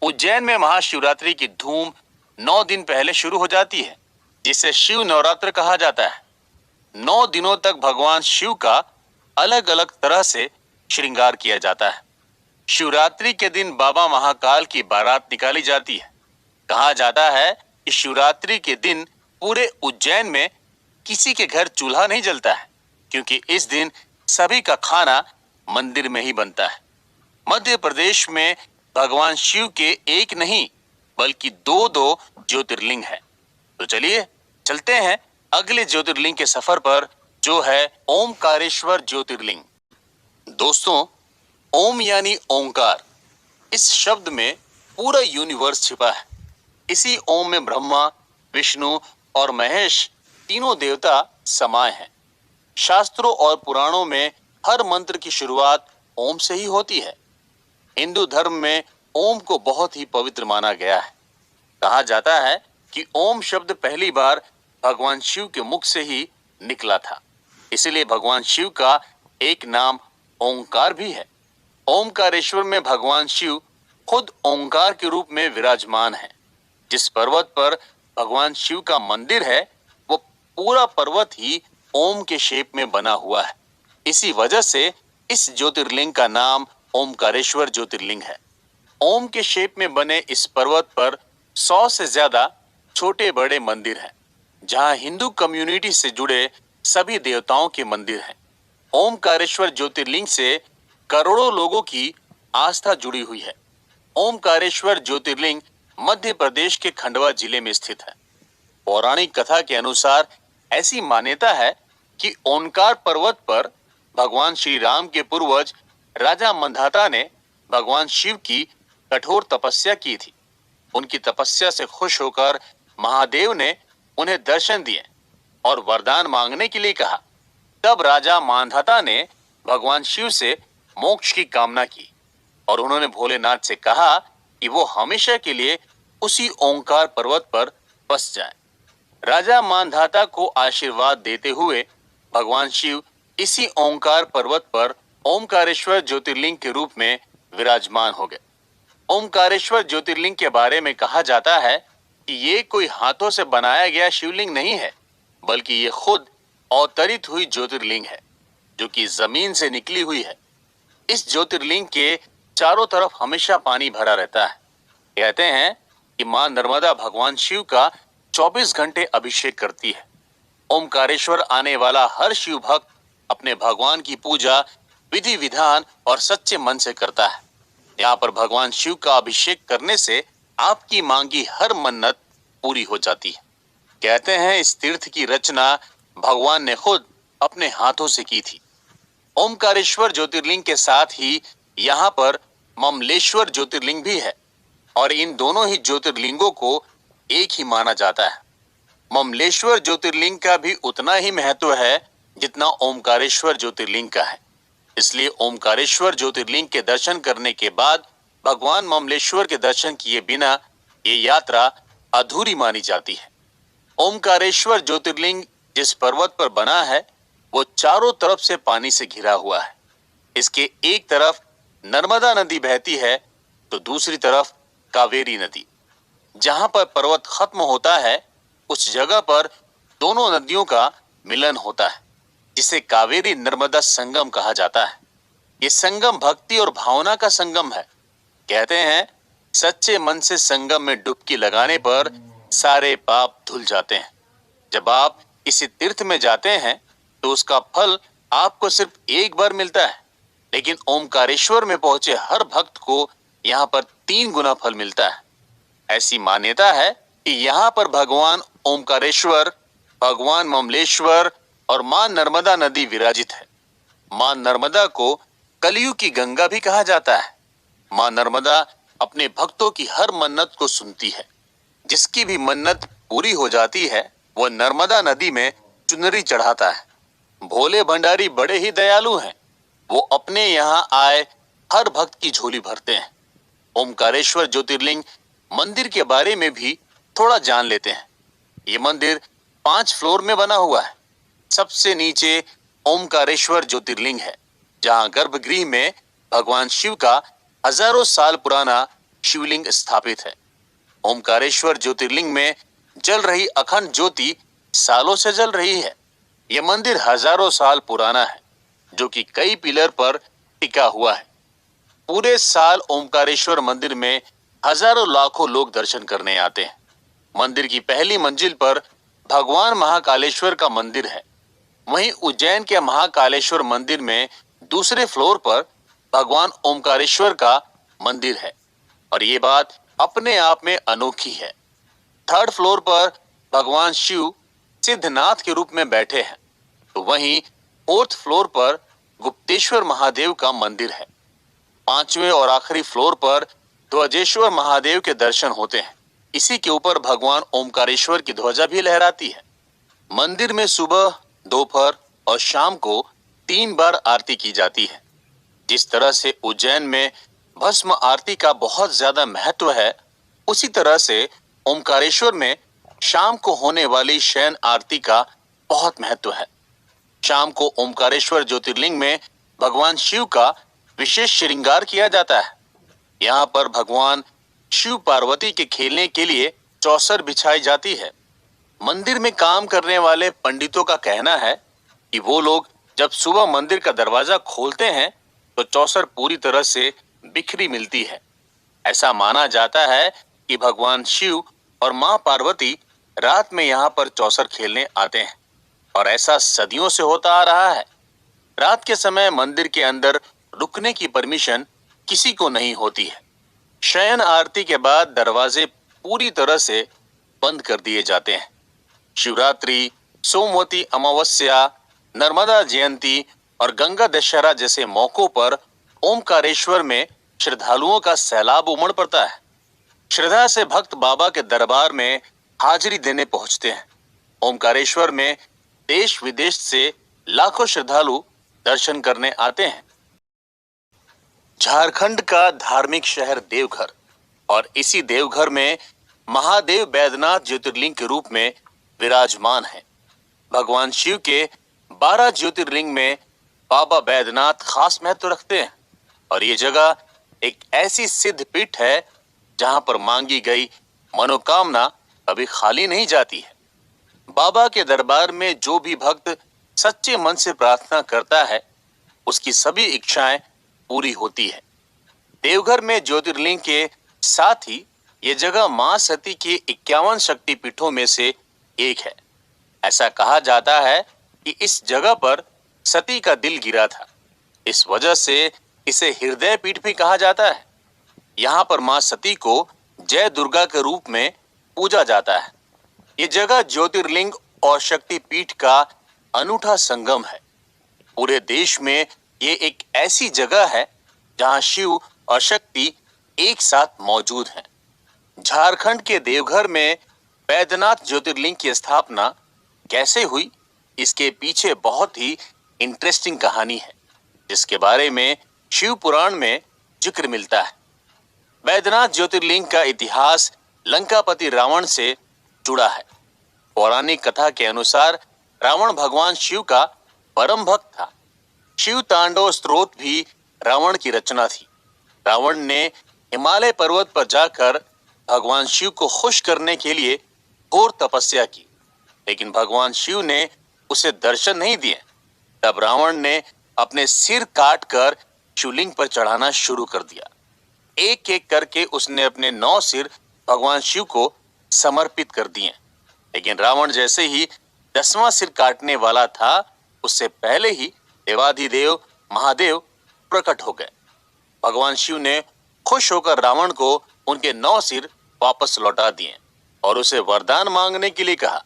उज्जैन में महाशिवरात्रि की धूम 9 दिन पहले शुरू हो जाती है, जिसे शिव नवरात्र कहा जाता है। 9 दिनों तक भगवान शिव का अलग अलग तरह से श्रृंगार किया जाता है। शिवरात्रि के दिन बाबा महाकाल की बारात निकाली जाती है। कहा जाता है कि शिवरात्रि के दिन पूरे उज्जैन में किसी के घर चूल्हा नहीं जलता है, क्योंकि इस दिन सभी का खाना मंदिर में ही बनता है। मध्य प्रदेश में भगवान शिव के एक नहीं बल्कि 2 ज्योतिर्लिंग है। तो चलिए चलते हैं अगले ज्योतिर्लिंग के सफर पर, जो है ओमकारेश्वर ज्योतिर्लिंग। दोस्तों, ओम यानी ओंकार, इस शब्द में पूरा यूनिवर्स छिपा है। इसी ओम में ब्रह्मा, विष्णु और महेश तीनों देवता समाये हैं। शास्त्रों और पुराणों में हर मंत्र की शुरुआत ओम से ही होती है। हिंदू धर्म में ओम को बहुत ही पवित्र माना गया है। कहा जाता है कि ओम शब्द पहली बार भगवान शिव के मुख से ही निकला था। इसलिए भगवान शिव का एक नाम ओंकार भी है। ओमकारेश्वर में भगवान शिव खुद ओंकार के रूप में विराजमान है। जिस पर्वत पर भगवान शिव का मंदिर है वो पूरा पर्वत ही ओम के शेप में बना हुआ है। इसी वजह से इस ज्योतिर्लिंग का नाम ओमकारेश्वर ज्योतिर्लिंग है। ओम के शेप में बने इस पर्वत पर 100 से ज्यादा छोटे बड़े मंदिर हैं, जहां हिंदू कम्युनिटी से जुड़े सभी देवताओं के मंदिर हैं। ओमकारेश्वर ज्योतिर्लिंग से करोड़ों लोगों की आस्था जुड़ी हुई है। ओमकारेश्वर ज्योतिर्लिंग मध्य प्रदेश के खंडवा जिले में स्थित है। पौराणिक कथा के अनुसार ऐसी मान्यता है कि ओंकार पर्वत पर भगवान श्री राम के पूर्वज राजा मंधाता ने भगवान शिव की कठोर तपस्या की थी। उनकी तपस्या से खुश होकर महादेव ने उन्हें दर्शन दिए और वरदान मांगने के लिए कहा। तब राजा मांधाता ने भगवान शिव से मोक्ष की कामना की और उन्होंने भोलेनाथ से कहा कि वो हमेशा के लिए उसी ओंकार पर्वत पर बस जाए। राजा मांधाता को आशीर्वाद देते हुए भगवान शिव इसी ओंकार पर्वत पर ओमकारेश्वर ज्योतिर्लिंग के रूप में विराजमान हो गए। ओमकारेश्वर ज्योतिर्लिंग के बारे में कहा जाता है कि ये कोई हाथों से बनाया गया शिवलिंग नहीं है, बल्कि ये खुद अवतरित हुई ज्योतिर्लिंग है, जो कि जमीन से निकली हुई है। इस ज्योतिर्लिंग के चारों तरफ हमेशा पानी भरा रहता है। कहते हैं कि मां नर्मदा भगवान शिव का 24 घंटे अभिषेक करती है। ओमकारेश्वर आने वाला हर शिव भक्त अपने भगवान की पूजा विधि विधान और सच्चे मन से करता है। यहाँ पर भगवान शिव का अभिषेक करने से आपकी मांगी हर मन्नत पूरी हो जाती है। कहते हैं इस तीर्थ की रचना भगवान ने खुद अपने हाथों से की थी। ओमकारेश्वर ज्योतिर्लिंग के साथ ही यहाँ पर ममलेश्वर ज्योतिर्लिंग भी है और इन दोनों ही ज्योतिर्लिंगों को एक ही माना जाता है। ममलेश्वर ज्योतिर्लिंग का भी उतना ही महत्व है जितना ओमकारेश्वर ज्योतिर्लिंग का है। इसलिए ओमकारेश्वर ज्योतिर्लिंग के दर्शन करने के बाद भगवान ममलेश्वर के दर्शन किए बिना ये यात्रा अधूरी मानी जाती है। ओमकारेश्वर ज्योतिर्लिंग जिस पर्वत पर बना है वो चारों तरफ से पानी से घिरा हुआ है। इसके एक तरफ नर्मदा नदी बहती है तो दूसरी तरफ कावेरी नदी। जहां पर पर्वत खत्म होता है उस जगह पर दोनों नदियों का मिलन होता है, जिसे कावेरी नर्मदा संगम कहा जाता है। ये संगम भक्ति और भावना का संगम है। कहते हैं सच्चे मन से संगम में डुबकी लगाने पर सारे पाप धुल जाते हैं। जब आप किसी तीर्थ में जाते हैं तो उसका फल आपको सिर्फ एक बार मिलता है, लेकिन ओमकारेश्वर में पहुंचे हर भक्त को यहाँ पर 3 गुना फल मिलता है। ऐसी मान्यता है कि यहाँ पर भगवान ओमकारेश्वर, भगवान ममलेश्वर और मां नर्मदा नदी विराजित है। मां नर्मदा को कलयुग की गंगा भी कहा जाता है। मां नर्मदा अपने भक्तों की हर मन्नत को सुनती है। जिसकी भी मन्नत पूरी हो जाती है वो नर्मदा नदी में चुनरी चढ़ाता है। भोले भंडारी बड़े ही दयालु हैं। वो अपने यहाँ आए हर भक्त की झोली भरते हैं। ओमकारेश्वर ज्योतिर्लिंग मंदिर के बारे में भी थोड़ा जान लेते हैं। ये मंदिर 5 फ्लोर में बना हुआ है। सबसे नीचे ओमकारेश्वर ज्योतिर्लिंग है, जहां गर्भगृह में भगवान शिव का हजारों साल पुराना शिवलिंग स्थापित है। ओमकारेश्वर ज्योतिर्लिंग में जल रही अखंड ज्योति सालों से जल रही है। यह मंदिर हजारों साल पुराना है, जो कि कई पिलर पर टिका हुआ है। पूरे साल ओमकारेश्वर मंदिर में हजारों लाखों लोग दर्शन करने आते हैं। मंदिर की पहली मंजिल पर भगवान महाकालेश्वर का मंदिर है। वहीं उज्जैन के महाकालेश्वर मंदिर में दूसरे फ्लोर पर भगवान ओमकारेश्वर का मंदिर है और ये बात अपने आप में अनोखी है। 3rd फ्लोर पर भगवान शिव सिद्धनाथ के रूप में बैठे हैं, तो वहीं 4th फ्लोर पर गुप्तेश्वर महादेव का मंदिर है। 5वें और आखिरी फ्लोर पर ध्वजेश्वर महादेव के दर्शन होते हैं। इसी के ऊपर भगवान ओमकारेश्वर की ध्वजा भी लहराती है। मंदिर में सुबह, दोपहर और शाम को 3 बार आरती की जाती है। जिस तरह से उज्जैन में भस्म आरती का बहुत ज्यादा महत्व है, उसी तरह से ओमकारेश्वर में शाम को होने वाली शयन आरती का बहुत महत्व है। शाम को ओमकारेश्वर ज्योतिर्लिंग में भगवान शिव का विशेष श्रृंगार किया जाता है। यहाँ पर भगवान शिव पार्वती के खेलने के लिए चौसर बिछाई जाती है। मंदिर में काम करने वाले पंडितों का कहना है कि वो लोग जब सुबह मंदिर का दरवाजा खोलते हैं तो चौसर पूरी तरह से बिखरी मिलती है। ऐसा माना जाता है कि भगवान शिव और मां पार्वती रात में यहाँ पर चौसर खेलने आते हैं और ऐसा सदियों से होता आ रहा है। रात के समय मंदिर के अंदर रुकने की परमिशन किसी को नहीं होती है। शयन आरती के बाद दरवाजे पूरी तरह से बंद कर दिए जाते हैं। शिवरात्रि, सोमवती अमावस्या, नर्मदा जयंती और गंगा दशहरा जैसे मौकों पर ओमकारेश्वर में श्रद्धालुओं का सैलाब उमड़ पड़ता है। श्रद्धा से भक्त बाबा के दरबार में हाजिरी देने पहुंचते हैं। ओमकारेश्वर में देश विदेश से लाखों श्रद्धालु दर्शन करने आते हैं। झारखंड का धार्मिक शहर देवघर, और इसी देवघर में महादेव बैद्यनाथ ज्योतिर्लिंग के रूप में विराजमान है। भगवान शिव के 12 ज्योतिर्लिंग में बाबा बैद्यनाथ खास महत्व रखते हैं और ये जगह एक ऐसी सिद्ध पीठ है जहां पर मांगी गई मनोकामना कभी खाली नहीं जाती है। बाबा के दरबार में जो भी भक्त सच्चे मन से प्रार्थना करता है, उसकी सभी इच्छाएं पूरी होती है। देवघर में ज्योतिर्लिंग के साथ ही ये जगह मां सती के 51 शक्तिपीठों में से एक है। ऐसा कहा जाता है कि इस जगह पर सती का दिल गिरा था। इस वजह से इसे हृदय पीठ भी कहा जाता है। यहाँ पर मां सती को जय दुर्गा के रूप में पूजा जाता है। ये जगह ज्योतिर्लिंग और शक्तिपीठ का अनूठा संगम है। पूरे देश में ये एक ऐसी जगह है जहां शिव और शक्ति एक साथ मौजूद हैं। झारखंड के देवघर में बैद्यनाथ ज्योतिर्लिंग की स्थापना कैसे हुई, इसके पीछे बहुत ही इंटरेस्टिंग कहानी है, जिसके बारे में शिव पुराण में जिक्र मिलता है। बैद्यनाथ ज्योतिर्लिंग का इतिहास लंकापति रावण से जुड़ा है। पौराणिक कथा के अनुसार रावण भगवान शिव का परम भक्त था। शिव तांडव स्तोत्र भी रावण की रचना थी। रावण ने हिमालय पर्वत पर जाकर भगवान शिव को खुश करने के लिए घोर तपस्या की, लेकिन भगवान शिव ने उसे दर्शन नहीं दिए। तब रावण ने अपने सिर काटकर शिवलिंग पर चढ़ाना शुरू कर दिया। एक एक करके उसने अपने 9 सिर भगवान शिव को समर्पित कर दिए, लेकिन रावण जैसे ही 10वां सिर काटने वाला था, उससे पहले ही देवाधिदेव महादेव प्रकट हो गए। भगवान शिव ने खुश होकर रावण को उनके 9 सिर वापस लौटा दिए और उसे वरदान मांगने के लिए कहा।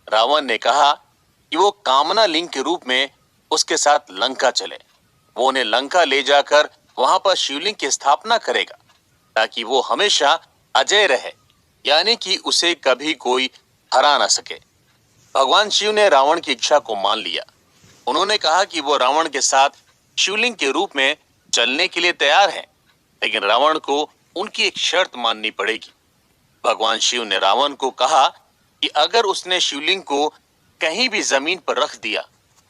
रावण ने कहा कि वो कामना लिंग के रूप में उसके साथ लंका चले। वो उन्हें लंका ले जाकर वहां पर शिवलिंग की स्थापना करेगा ताकि वो हमेशा अजय रहे, यानी कि उसे कभी कोई हरा ना सके। भगवान शिव ने रावण की इच्छा को मान लिया। उन्होंने कहा कि वो रावण के साथ शिवलिंग के रूप में चलने के लिए तैयार हैं, लेकिन रावण को उनकी एक शर्त माननी पड़ेगी। भगवान शिव ने रावण को कहा कि अगर उसने शिवलिंग को कहीं भी जमीन पर रख दिया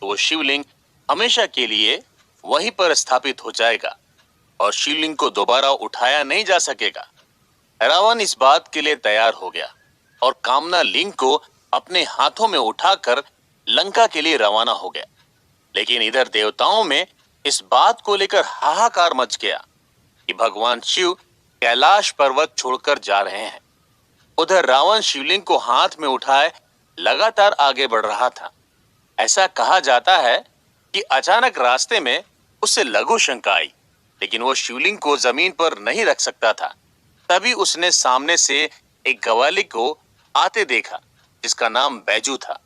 तो वो शिवलिंग हमेशा के लिए वहीं पर स्थापित हो जाएगा और शिवलिंग को दोबारा उठाया नहीं जा सकेगा। रावण इस बात के लिए तैयार हो गया और कामना लिंग को अपने हाथों में उठाकर लंका के लिए रवाना हो गया। लेकिन इधर देवताओं में इस बात को लेकर हाहाकार मच गया कि भगवान शिव कैलाश पर्वत छोड़कर जा रहे हैं। उधर रावण शिवलिंग को हाथ में उठाए लगातार आगे बढ़ रहा था। ऐसा कहा जाता है कि अचानक रास्ते में उसे लघु शंका आई, लेकिन वो शिवलिंग को जमीन पर नहीं रख सकता था। तभी उसने सामने से एक गवाली को आते देखा जिसका नाम बैजू था।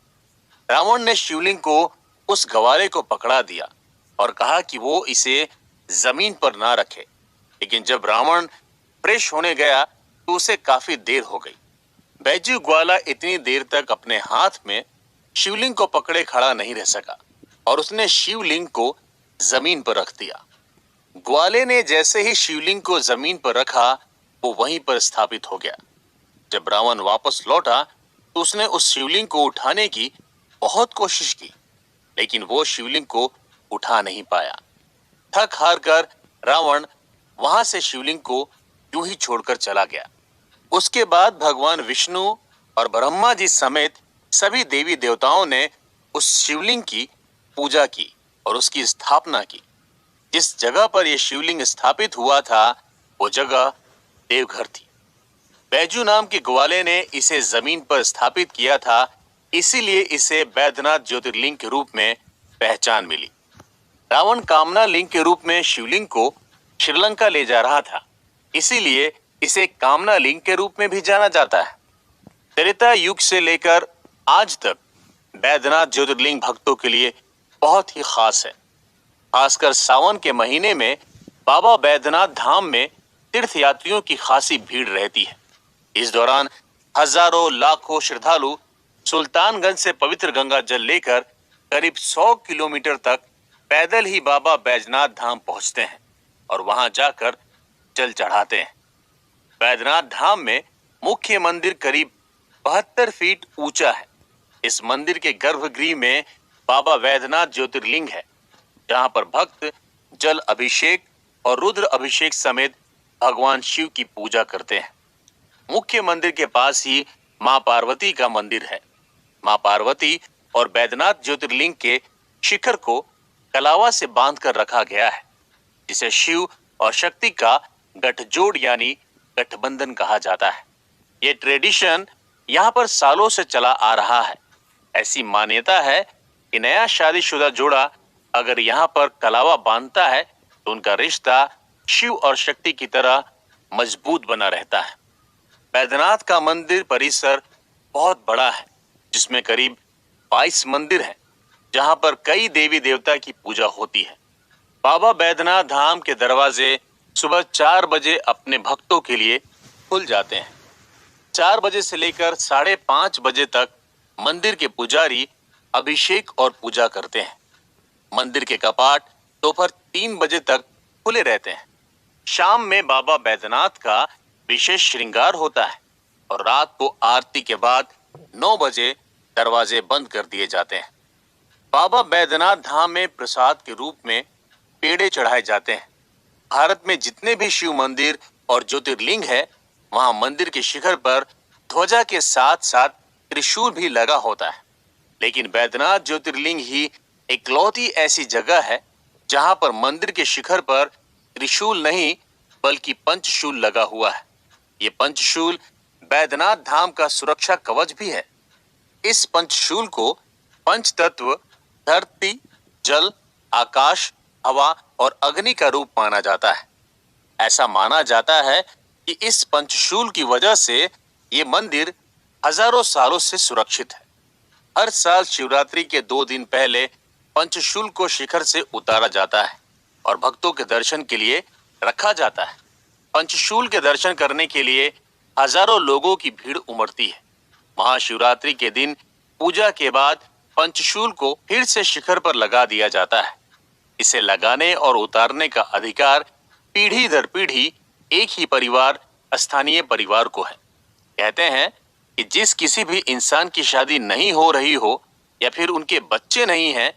रावण ने शिवलिंग को उस गवाले को पकड़ा दिया और कहा कि वो इसे जमीन पर ना रखे, लेकिन जब रावण फ्रेश होने गया तो उसे काफी देर हो गई। बैजू ग्वाला इतनी देर तक अपने हाथ में शिवलिंग को पकड़े खड़ा नहीं रह सका। और उसने शिवलिंग को जमीन पर रख दिया। ग्वाले ने जैसे ही शिवलिंग को जमीन पर रखा, वो वहीं पर स्थापित हो गया। जब रावण वापस लौटा तो उसने उस शिवलिंग को उठाने की बहुत कोशिश की, लेकिन वो शिवलिंग को उठा नहीं पाया। थक हार कर रावण वहां से शिवलिंग को यूं ही छोड़कर चला गया। उसके बाद भगवान विष्णु और ब्रह्मा जी समेत सभी देवी देवताओं ने उस शिवलिंग की पूजा की और उसकी स्थापना की। जिस जगह पर यह शिवलिंग स्थापित हुआ था, वो जगह देवघर थी। बैजू नाम के ग्वाले ने इसे जमीन पर स्थापित किया था, इसीलिए इसे बैद्यनाथ ज्योतिर्लिंग के रूप में पहचान मिली। रावण कामना लिंग के रूप में शिवलिंग को श्रीलंका ले जा रहा था, इसीलिए इसे कामना लिंग के रूप में भी जाना जाता है। त्रेता युग से लेकर आज तक बैद्यनाथ ज्योतिर्लिंग भक्तों के लिए बहुत ही खास है। खासकर सावन के महीने में बाबा बैद्यनाथ धाम में तीर्थयात्रियों की खासी भीड़ रहती है। इस दौरान हजारों लाखों श्रद्धालु सुल्तानगंज से पवित्र गंगा जल लेकर करीब 100 किलोमीटर तक पैदल ही बाबा बैजनाथ धाम पहुंचते हैं और वहां जाकर जल चढ़ाते हैं। बैजनाथ धाम में मुख्य मंदिर करीब 72 फीट ऊंचा है। इस मंदिर के गर्भगृह में बाबा बैद्यनाथ ज्योतिर्लिंग है, जहां पर भक्त जल अभिषेक और रुद्र अभिषेक समेत भगवान शिव की पूजा करते हैं। मुख्य मंदिर के पास ही मां पार्वती का मंदिर है। मां पार्वती और बैद्यनाथ ज्योतिर्लिंग के शिखर को कलावा से बांधकर रखा गया है, जिसे शिव और शक्ति का गठजोड़ यानी गठबंधन कहा जाता है। ये ट्रेडिशन यहाँ पर सालों से चला आ रहा है। ऐसी मान्यता है कि नया शादीशुदा जोड़ा अगर यहाँ पर कलावा बांधता है तो उनका रिश्ता शिव और शक्ति की तरह मजबूत बना रहता है। बैद्यनाथ का मंदिर परिसर बहुत बड़ा है, जिसमें करीब 22 मंदिर हैं, जहां पर कई देवी देवता की पूजा होती है। बाबा बैद्यनाथ धाम के दरवाजे सुबह 4 बजे अपने भक्तों के लिए खुल जाते हैं। 4 बजे से लेकर 5:30 बजे तक मंदिर के पुजारी अभिषेक और पूजा करते हैं। मंदिर के कपाट दोपहर 3 बजे तक खुले रहते हैं। शाम में बाबा बैद्यनाथ का विशेष श्रृंगार होता है और रात को आरती के बाद 9 बजे दरवाजे बंद कर दिए जाते हैं। बाबा बैद्यनाथ धाम में प्रसाद के रूप में पेड़े चढ़ाए जाते हैं। भारत में जितने भी शिव मंदिर और ज्योतिर्लिंग है, वहां मंदिर के शिखर पर ध्वजा के साथ साथ त्रिशूल भी लगा होता है, लेकिन बैद्यनाथ ज्योतिर्लिंग ही इकलौती ऐसी जगह है जहां पर मंदिर के शिखर पर त्रिशूल नहीं बल्कि पंचशूल लगा हुआ है। ये पंचशूल बैद्यनाथ धाम का सुरक्षा कवच भी है। इस पंचशूल को पंच तत्व धरती, जल, आकाश, हवा और अग्नि का रूप माना जाता है। ऐसा माना जाता है कि इस पंचशूल की वजह से ये मंदिर हजारों सालों से सुरक्षित है। हर साल शिवरात्रि के 2 दिन पहले पंचशूल को शिखर से उतारा जाता है और भक्तों के दर्शन के लिए रखा जाता है। पंचशूल के दर्शन करने के लिए हजारों लोगों की भीड़ उमड़ती है। महाशिवरात्रि के दिन पूजा के बाद पंचशूल को फिर से शिखर पर लगा दिया जाता है। इसे लगाने और उतारने का अधिकार पीढ़ी दर पीढ़ी एक ही परिवार, स्थानीय परिवार को है। कहते हैं कि जिस किसी भी इंसान की शादी नहीं हो रही हो या फिर उनके बच्चे नहीं हैं,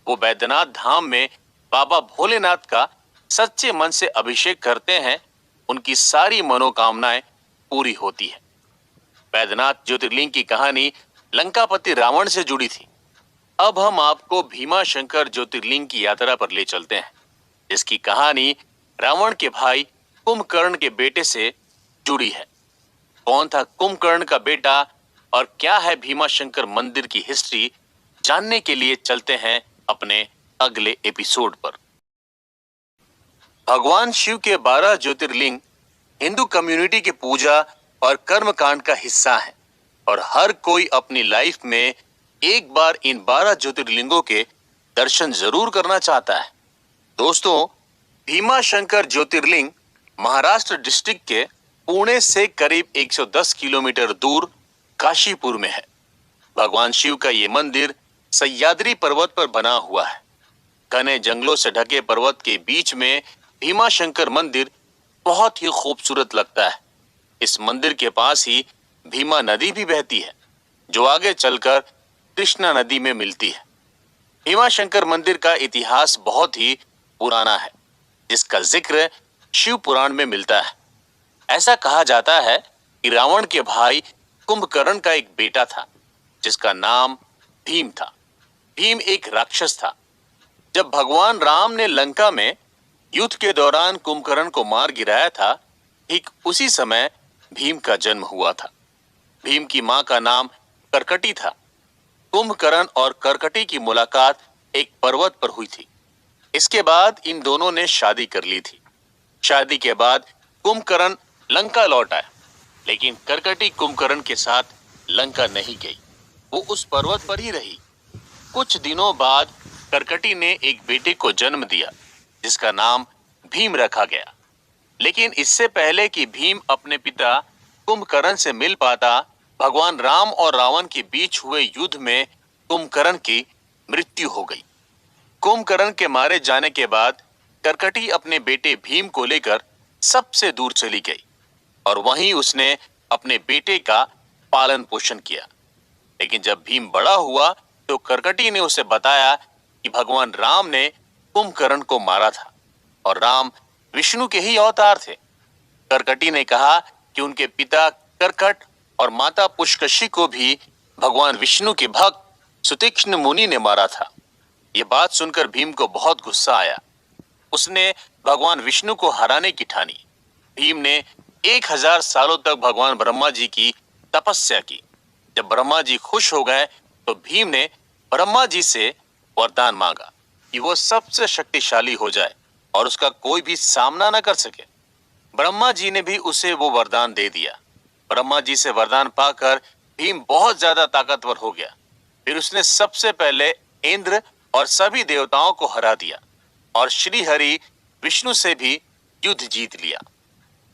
वो बैद्यनाथ धाम में बाबा भोलेनाथ का सच्चे मन से अभिषेक करते हैं, उनकी सारी मनोकामनाएं पूरी होती है। बैद्यनाथ ज्योतिर्लिंग की कहानी लंकापति रावण से जुड़ी थी। अब हम आपको भीमा शंकर ज्योतिर्लिंग की यात्रा पर ले चलते हैं, जिसकी कहानी रावण के भाई कुंभकर्ण के बेटे से जुड़ी है। कौन था कुंभकर्ण का बेटा और क्या है भीमा शंकर मंदिर की हिस्ट्री, जानने के लिए चलते हैं अपने अगले एपिसोड पर। भगवान शिव के 12 ज्योतिर्लिंग हिंदू कम्युनिटी की पूजा और कर्म कांड का हिस्सा है और हर कोई अपनी लाइफ में एक बार इन 12 ज्योतिर्लिंगों के दर्शन जरूर करना चाहता है। दोस्तों, भीमा शंकर ज्योतिर्लिंग महाराष्ट्र डिस्ट्रिक्ट के पुणे से करीब 110 किलोमीटर दूर काशीपुर में है। भगवान शिव का ये मंदिर सह्याद्री पर्वत पर बना हुआ है। घने जंगलों से ढके पर्वत के बीच में भीमा शंकर मंदिर बहुत ही खूबसूरत लगता है। इस मंदिर के पास ही भीमा नदी भी बहती है, जो आगे चलकर कृष्णा नदी में मिलती है। भीमा शंकर मंदिर का इतिहास बहुत ही पुराना है, जिसका जिक्र शिव पुराण में मिलता है। ऐसा कहा जाता है कि रावण के भाई कुंभकर्ण का एक बेटा था, जिसका नाम भीम था। भीम एक राक्षस था। जब भगवान राम ने लंका में युद्ध के दौरान कुंभकर्ण को मार गिराया था, ठीक उसी समय भीम का जन्म हुआ था। भीम की मां का नाम करकटी था। कुंभकर्ण और करकटी की मुलाकात एक पर्वत पर हुई थी। इसके बाद इन दोनों ने शादी कर ली थी। शादी के बाद कुंभकर्ण लंका लौट आया, लेकिन करकटी कुंभकर्ण के साथ लंका नहीं गई। वो उस पर्वत पर ही रही। कुछ दिनों बाद करकटी ने एक बेटे को जन्म दिया, जिसका नाम भीम रखा गया। लेकिन इससे पहले कि भीम अपने पिता कुंभकर्ण से मिल पाता, भगवान राम और रावण के बीच हुए युद्ध में कुंभकर्ण की मृत्यु हो गई। कुंभकर्ण के मारे जाने के बाद करकटी अपने बेटे भीम को लेकर सबसे दूर चली गई और वहीं उसने अपने बेटे का पालन पोषण किया। लेकिन जब भीम बड़ा हुआ तो करकटी ने उसे बताया कि भगवान राम ने कुंभकर्ण को मारा था और राम विष्णु के ही अवतार थे। करकटी ने कहा कि उनके पिता करकट और माता पुष्कशी को भी भगवान विष्णु के भक्त सुतीक्ष्ण मुनि ने मारा था। ये बात सुनकर भीम को बहुत गुस्सा आया। उसने भगवान विष्णु को हराने की ठानी। भीम ने 1000 सालों तक भगवान ब्रह्मा जी की तपस्या की। जब ब्रह्मा जी खुश हो गए तो भीम ने ब्रह्मा जी से वरदान मांगा कि वो सबसे शक्तिशाली हो जाए और उसका कोई भी सामना न कर सके। ब्रह्मा जी ने भी उसे वो वरदान दे दिया। ब्रह्मा जी से वरदान पाकर भीम बहुत ज्यादा ताकतवर हो गया। फिर उसने सबसे पहले इंद्र और सभी देवताओं को हरा दिया और श्री हरि विष्णु से भी युद्ध जीत लिया।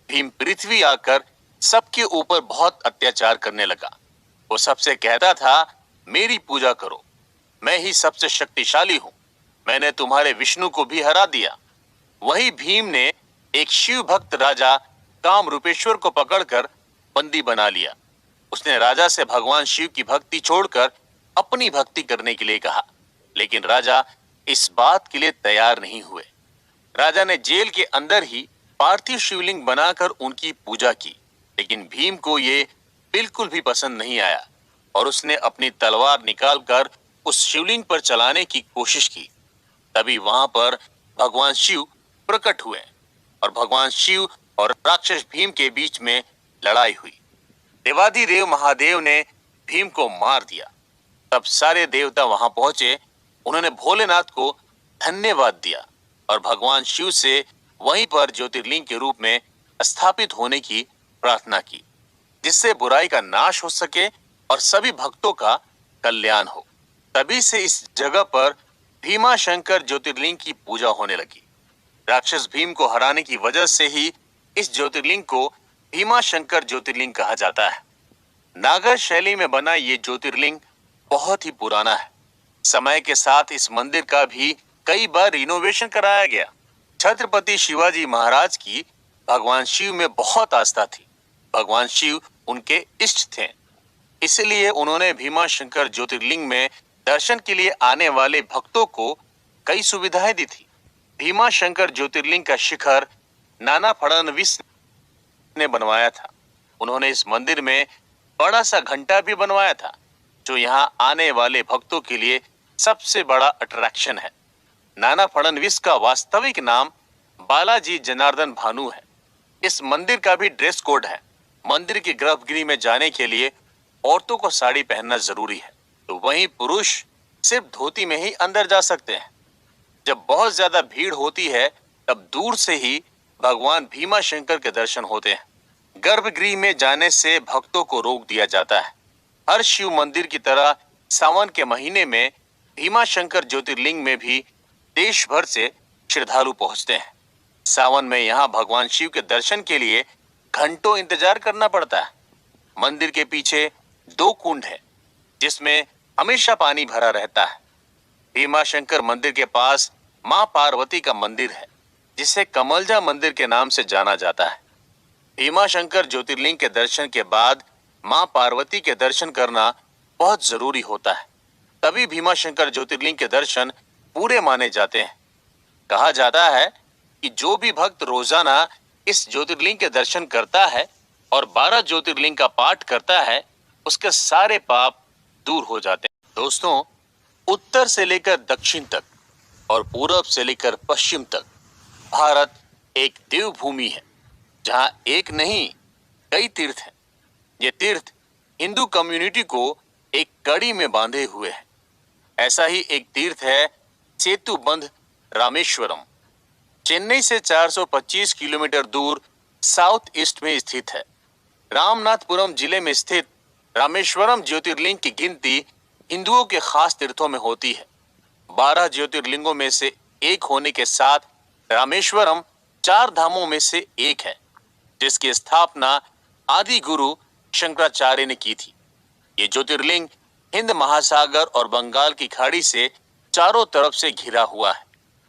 भीम पृथ्वी आकर सबके ऊपर बहुत अत्याचार करने लगा। वो सबसे कहता था, मेरी पूजा करो, मैं ही सबसे शक्तिशाली हूं। मैंने तुम्हारे विष्णु को भी हरा दिया। वही भीम ने एक शिव भक्त राजा कामरूपेश्वर को पकड़कर बंदी बना लिया। उसने राजा से भगवान शिव की भक्ति छोड़कर अपनी भक्ति करने के लिए कहा, लेकिन राजा इस बात के लिए तैयार नहीं हुए। राजा ने जेल के अंदर ही पार्थिव शिवलिंग बनाकर उनकी पूजा की, लेकिन भीम को ये बिल्कुल भी पसंद नहीं आया और उसने अपनी तलवार निकालकर उस शिवलिंग पर चलाने की कोशिश की। तभी वहां पर भगवान शिव प्रकट हुए और भगवान शिव और राक्षस भीम के बीच में लड़ाई हुई। देवाधिदेव महादेव ने भीम को मार दिया। तब सारे देवता वहां पहुंचे। उन्होंने भोलेनाथ को धन्यवाद दिया और भगवान शिव से वहीं पर ज्योतिर्लिंग के रूप में स्थापित होने की प्रार्थना की, जिससे बुराई का नाश हो सके और सभी भक्तों का कल्याण हो। तभी से इस जगह पर भीमा शंकर ज्योतिर्लिंग की पूजा होने लगी। राक्षस भीम को हराने की वजह से ही इस ज्योतिर्लिंग को भीमा शंकर ज्योतिर्लिंग कहा जाता है। नागर शैली में बना ये ज्योतिर्लिंग बहुत ही पुराना है। समय के साथ इस मंदिर का भी कई बार रिनोवेशन कराया गया। छत्रपति शिवाजी महाराज की भगवान शिव में बहुत आस्था थी। भगवान शिव उनके इष्ट थे, इसलिए उन्होंने भीमा शंकर ज्योतिर्लिंग में दर्शन के लिए आने वाले भक्तों को कई सुविधाएं दी थी। भीमा शंकर ज्योतिर्लिंग का शिखर नाना फडणवीस ने बनवाया था। उन्होंने इस मंदिर में बड़ा सा घंटा भी बनवाया था, जो यहाँ आने वाले भक्तों के लिए सबसे बड़ा अट्रैक्शन है। नाना फडणवीस का वास्तविक नाम बालाजी जनार्दन भानु है। इस मंदिर का भी ड्रेस कोड है। मंदिर की गर्भगृह में जाने के लिए औरतों को साड़ी पहनना जरूरी है, तो वहीं पुरुष सिर्फ धोती में ही अंदर जा सकते हैं। जब बहुत ज्यादा भीड़ होती है तब दूर से ही भगवान भीमा शंकर के दर्शन होते हैं। गर्भगृह में जाने से भक्तों को रोक दिया जाता है। हर शिव मंदिर की तरह सावन के महीने में भीमा शंकर ज्योतिर्लिंग में भी देश भर से श्रद्धालु पहुंचते हैं। सावन में यहाँ भगवान शिव के दर्शन के लिए घंटों इंतजार करना पड़ता है। मंदिर के पीछे 2 कुंड है, जिसमें हमेशा पानी भरा रहता है। भीमाशंकर मंदिर के पास मां पार्वती का मंदिर है, जिसे कमलजा मंदिर के नाम से जाना जाता है। भीमाशंकर ज्योतिर्लिंग के दर्शन के बाद मां पार्वती के दर्शन करना बहुत जरूरी होता है। तभी भीमाशंकर ज्योतिर्लिंग के दर्शन पूरे माने जाते हैं। कहा जाता है कि जो भी भक्त रोजाना इस ज्योतिर्लिंग के दर्शन करता है और 12 ज्योतिर्लिंग का पाठ करता है, उसके सारे पाप दूर हो जाते हैं। दोस्तों, उत्तर से लेकर दक्षिण तक और पूरब से लेकर पश्चिम तक भारत एक देवभूमि है, जहां एक नहीं कई तीर्थ हैं। ये तीर्थ हिंदू कम्युनिटी को एक कड़ी में बांधे हुए हैं। ऐसा ही एक तीर्थ है सेतुबंध रामेश्वरम। चेन्नई से 425 किलोमीटर दूर साउथ ईस्ट में स्थित है। रामनाथपुरम जिले में स्थित रामेश्वरम ज्योतिर्लिंग की गिनती हिंदुओं के खास तीर्थों में होती है। 12 ज्योतिर्लिंगों में से एक होने के साथ रामेश्वरम 4 धामों में से एक है, जिसकी स्थापना आदि गुरु शंकराचार्य ने की थी। ये ज्योतिर्लिंग हिंद महासागर और बंगाल की खाड़ी से चारों तरफ से घिरा हुआ है।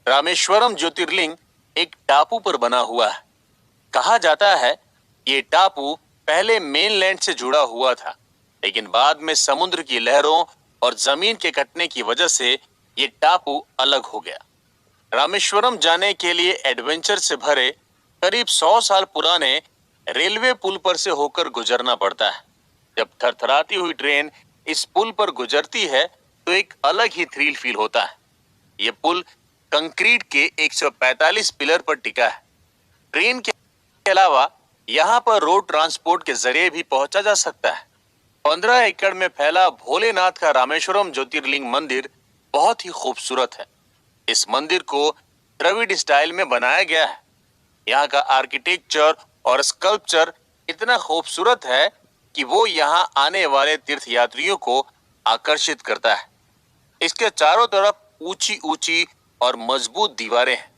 रामेश्वरम ज्योतिर्लिंग एक टापू पर बना हुआ है। कहा जाता है ये टापू पहले मेनलैंड से जुड़ा हुआ था, लेकिन बाद में समुद्र की लहरों और जमीन के कटने की वजह से ये टापू अलग हो गया। रामेश्वरम जाने के लिए एडवेंचर से भरे करीब 100 साल पुराने रेलवे पुल पर से होकर गुजरना पड़ता है। जब थरथराती हुई ट्रेन इस पुल पर गुजरती है तो एक अलग ही थ्रिल फील होता है। ये पुल कंक्रीट के 145 पिलर पर टिका है। ट्रेन के अलावा यहाँ पर रोड ट्रांसपोर्ट के जरिए भी पहुंचा जा सकता है। 15 एकड़ में फैला भोलेनाथ का रामेश्वरम ज्योतिर्लिंग मंदिर बहुत ही खूबसूरत है। इस मंदिर को द्रविड़ स्टाइल में बनाया गया है। यहाँ का आर्किटेक्चर और स्कल्पचर इतना खूबसूरत है कि वो यहाँ आने वाले तीर्थयात्रियों को आकर्षित करता है। इसके चारों तरफ ऊंची ऊंची और मजबूत दीवारें हैं।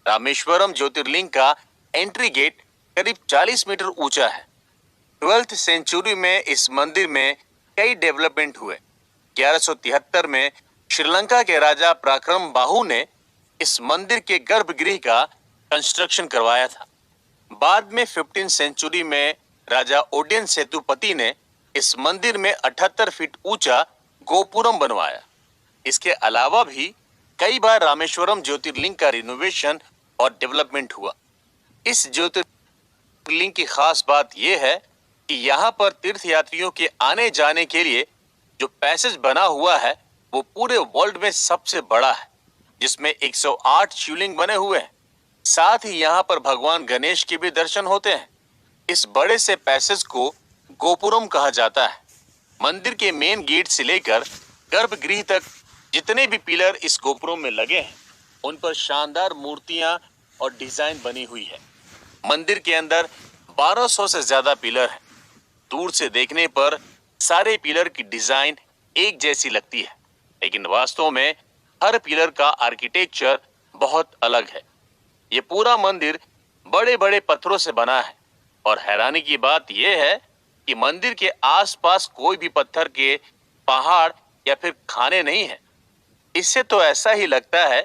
रामेश्वरम ज्योतिर्लिंग का एंट्री गेट करीब 40 मीटर ऊंचा है। 12th सेंचुरी में इस मंदिर में कई डेवलपमेंट हुए। 1173 में श्रीलंका के राजा पराक्रम बाहु ने इस मंदिर के गर्भगृह का कंस्ट्रक्शन करवाया था। बाद में 15th सेंचुरी में राजा ओडेन सेतुपति ने इस मंदिर में 78 फीट ऊंचा गोपुरम बनवाया। इसके अलावा भी कई बार रामेश्वरम ज्योतिर्लिंग का रिनोवेशन और डेवलपमेंट हुआ। इस ज्योतिर्लिंग की खास बात यह है कि यहाँ पर तीर्थयात्रियों के आने जाने के लिए जो पैसेज बना हुआ है वो पूरे वर्ल्ड में सबसे बड़ा है, जिसमें 108 शिवलिंग बने हुए हैं। साथ ही यहाँ पर भगवान गणेश के भी दर्शन होते हैं। इस बड़े से पैसेज को गोपुरम कहा जाता है। मंदिर के मेन गेट से लेकर गर्भगृह तक जितने भी पिलर इस गोपुरम में लगे हैं, उन पर शानदार मूर्तियां और डिजाइन बनी हुई है। मंदिर के अंदर 1200 से ज्यादा पिलर हैं। दूर से देखने पर सारे पिलर की डिजाइन एक जैसी लगती है, लेकिन वास्तव में हर पिलर का आर्किटेक्चर बहुत अलग है। ये पूरा मंदिर बड़े बड़े पत्थरों से बना है और हैरानी की बात यह है कि मंदिर के आसपास कोई भी पत्थर के पहाड़ या फिर खाने नहीं है। इससे तो ऐसा ही लगता है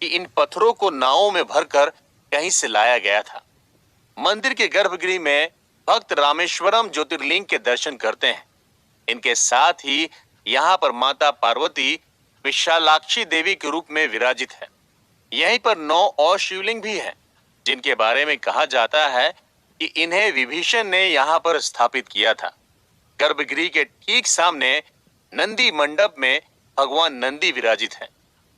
कि इन पत्थरों को नावों में भरकर कहीं से लाया गया था। मंदिर के गर्भगृह में भक्त रामेश्वरम ज्योतिर्लिंग के दर्शन करते हैं। इनके साथ ही यहाँ पर माता पार्वती विशालाक्षी देवी के रूप में विराजित है। यहीं पर 9 और शिवलिंग भी हैं, जिनके बारे में कहा जाता है कि इन्हें विभीषण ने यहाँ पर स्थापित किया था। गर्भगृह के ठीक सामने नंदी मंडप में भगवान नंदी विराजित हैं।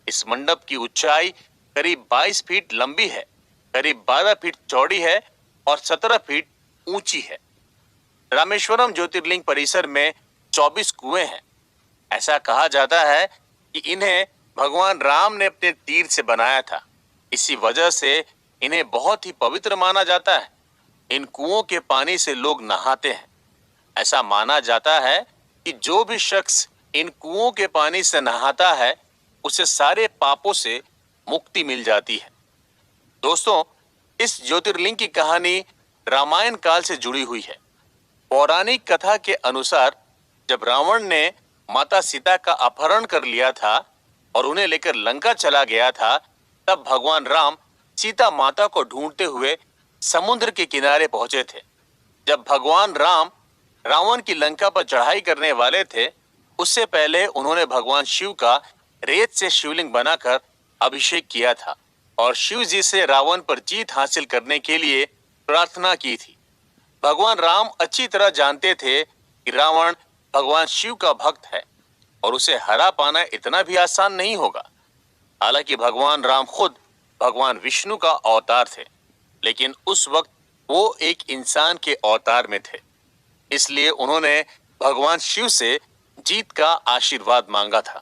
इस मंडप की ऊंचाई करीब 22 फीट लंबी है, करीब 12 फीट चौड़ी है और 17 फीट ऊंची है। रामेश्वरम ज्योतिर्लिंग परिसर में 24 कुएं हैं। ऐसा कहा जाता है कि इन्हें भगवान राम ने अपने तीर से बनाया था। इसी वजह से इन्हें बहुत ही पवित्र माना जाता है। इन कुओं के पानी से लोग नहाते हैं। ऐसा माना जाता है कि जो भी शख्स इन कुओं के पानी से नहाता है, उसे सारे पापों से मुक्ति मिल जाती है। दोस्तों, इस ज्योतिर्लिंग की कहानी रामायण काल से जुड़ी हुई है। पौराणिक कथा के अनुसार जब रावण ने माता सीता का अपहरण कर लिया था और उन्हें लेकर लंका चला गया था, तब भगवान राम सीता माता को ढूंढते हुए समुद्र के किनारे पहुंचे थे। जब भगवान राम रावण की लंका पर चढ़ाई करने वाले थे, उससे पहले उन्होंने भगवान शिव का रेत से शिवलिंग बनाकर अभिषेक किया था और शिव जी से रावण पर जीत हासिल करने के लिए प्रार्थना की थी। भगवान राम अच्छी तरह जानते थे कि रावण भगवान शिव का भक्त है और उसे हरा पाना इतना भी आसान नहीं होगा। हालांकि भगवान राम खुद भगवान विष्णु का अवतार थे, लेकिन उस वक्त वो एक इंसान के अवतार में थे, इसलिए उन्होंने भगवान शिव से जीत का आशीर्वाद मांगा था।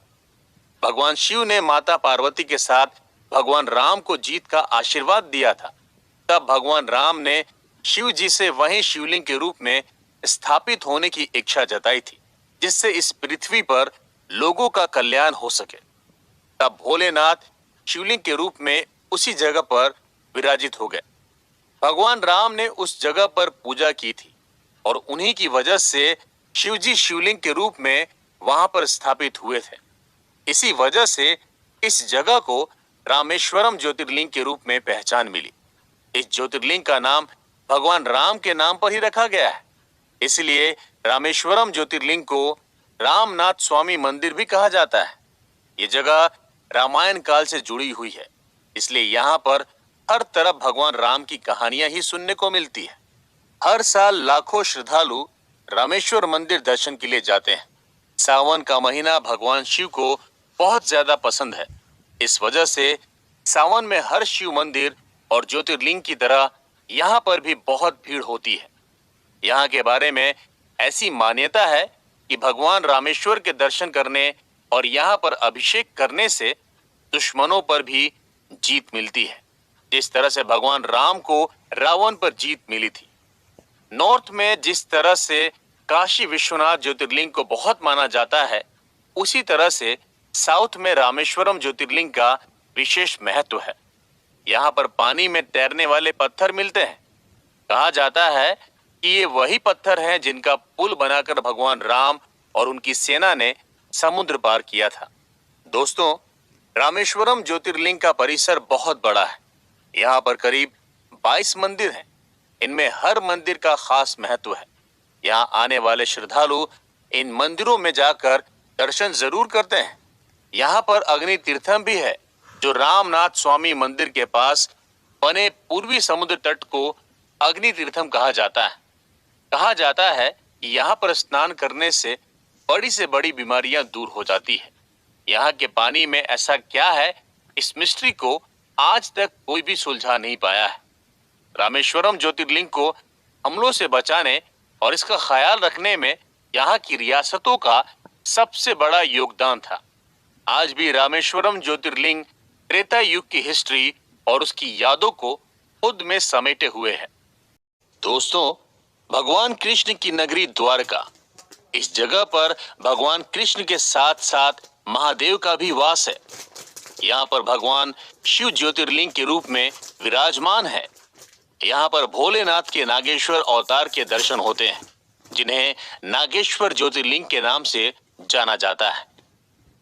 भगवान शिव ने माता पार्वती के साथ भगवान राम को जीत का आशीर्वाद दिया था। तब भगवान राम ने शिव जी से वहीं शिवलिंग के रूप में स्थापित होने की इच्छा जताई थी, जिससे इस पृथ्वी पर लोगों का कल्याण हो सके। तब भोलेनाथ शिवलिंग के रूप में उसी जगह पर विराजित हो गए। भगवान राम ने उस जगह पर पूजा की थी और उन्हीं की वजह से शिवजी शिवलिंग के रूप में वहां पर स्थापित हुए थे। इसी वजह से इस जगह को रामेश्वरम ज्योतिर्लिंग के रूप में पहचान मिली। इस ज्योतिर्लिंग का नाम भगवान राम के नाम पर ही रखा गया है, इसलिए रामेश्वरम ज्योतिर्लिंग को रामनाथ स्वामी मंदिर भी कहा जाता है। ये जगह रामायण काल से जुड़ी हुई है, इसलिए यहाँ पर हर तरफ भगवान राम की कहानियां ही सुनने को मिलती है। हर साल लाखों श्रद्धालु रामेश्वर मंदिर दर्शन के लिए जाते हैं। सावन का महीना भगवान शिव को बहुत ज्यादा पसंद है। इस वजह से सावन में हर शिव मंदिर और ज्योतिर्लिंग की तरह यहाँ पर भी बहुत भीड़ होती है। यहाँ के बारे में ऐसी मान्यता है कि भगवान रामेश्वर के दर्शन करने और यहाँ पर अभिषेक करने से दुश्मनों पर भी जीत मिलती है, जिस तरह से भगवान राम को रावण पर जीत मिली थी। नॉर्थ में जिस तरह से काशी विश्वनाथ ज्योतिर्लिंग को बहुत माना जाता है, उसी तरह से साउथ में रामेश्वरम ज्योतिर्लिंग का विशेष महत्व है। यहाँ पर पानी में तैरने वाले पत्थर मिलते हैं। कहा जाता है कि ये वही पत्थर हैं जिनका पुल बनाकर भगवान राम और उनकी सेना ने समुद्र पार किया था। दोस्तों, रामेश्वरम ज्योतिर्लिंग का परिसर बहुत बड़ा है। यहाँ पर करीब 22 मंदिर हैं। इनमें हर मंदिर का खास महत्व है। यहाँ आने वाले श्रद्धालु इन मंदिरों में जाकर दर्शन जरूर करते हैं। यहाँ पर अग्नि तीर्थम भी है, जो रामनाथ स्वामी मंदिर के पास बने पूर्वी समुद्र तट को अग्नि तीर्थम कहा जाता है। कहा जाता है कि यहाँ पर स्नान करने से बड़ी से बड़ी बीमारियां दूर हो जाती है। यहाँ के पानी में ऐसा क्या है, इस मिस्ट्री को आज तक कोई भी सुलझा नहीं पाया है। रामेश्वरम ज्योतिर्लिंग को हमलों से बचाने और इसका ख्याल रखने में यहाँ की रियासतों का सबसे बड़ा योगदान था। आज भी रामेश्वरम ज्योतिर्लिंग त्रेता युग की हिस्ट्री और उसकी यादों को खुद में समेटे हुए है। दोस्तों, भगवान कृष्ण की नगरी द्वारका, इस जगह पर भगवान कृष्ण के साथ साथ महादेव का भी वास है। यहाँ पर भगवान शिव ज्योतिर्लिंग के रूप में विराजमान है। यहाँ पर भोलेनाथ के नागेश्वर अवतार के दर्शन होते हैं, जिन्हें नागेश्वर ज्योतिर्लिंग के नाम से जाना जाता है।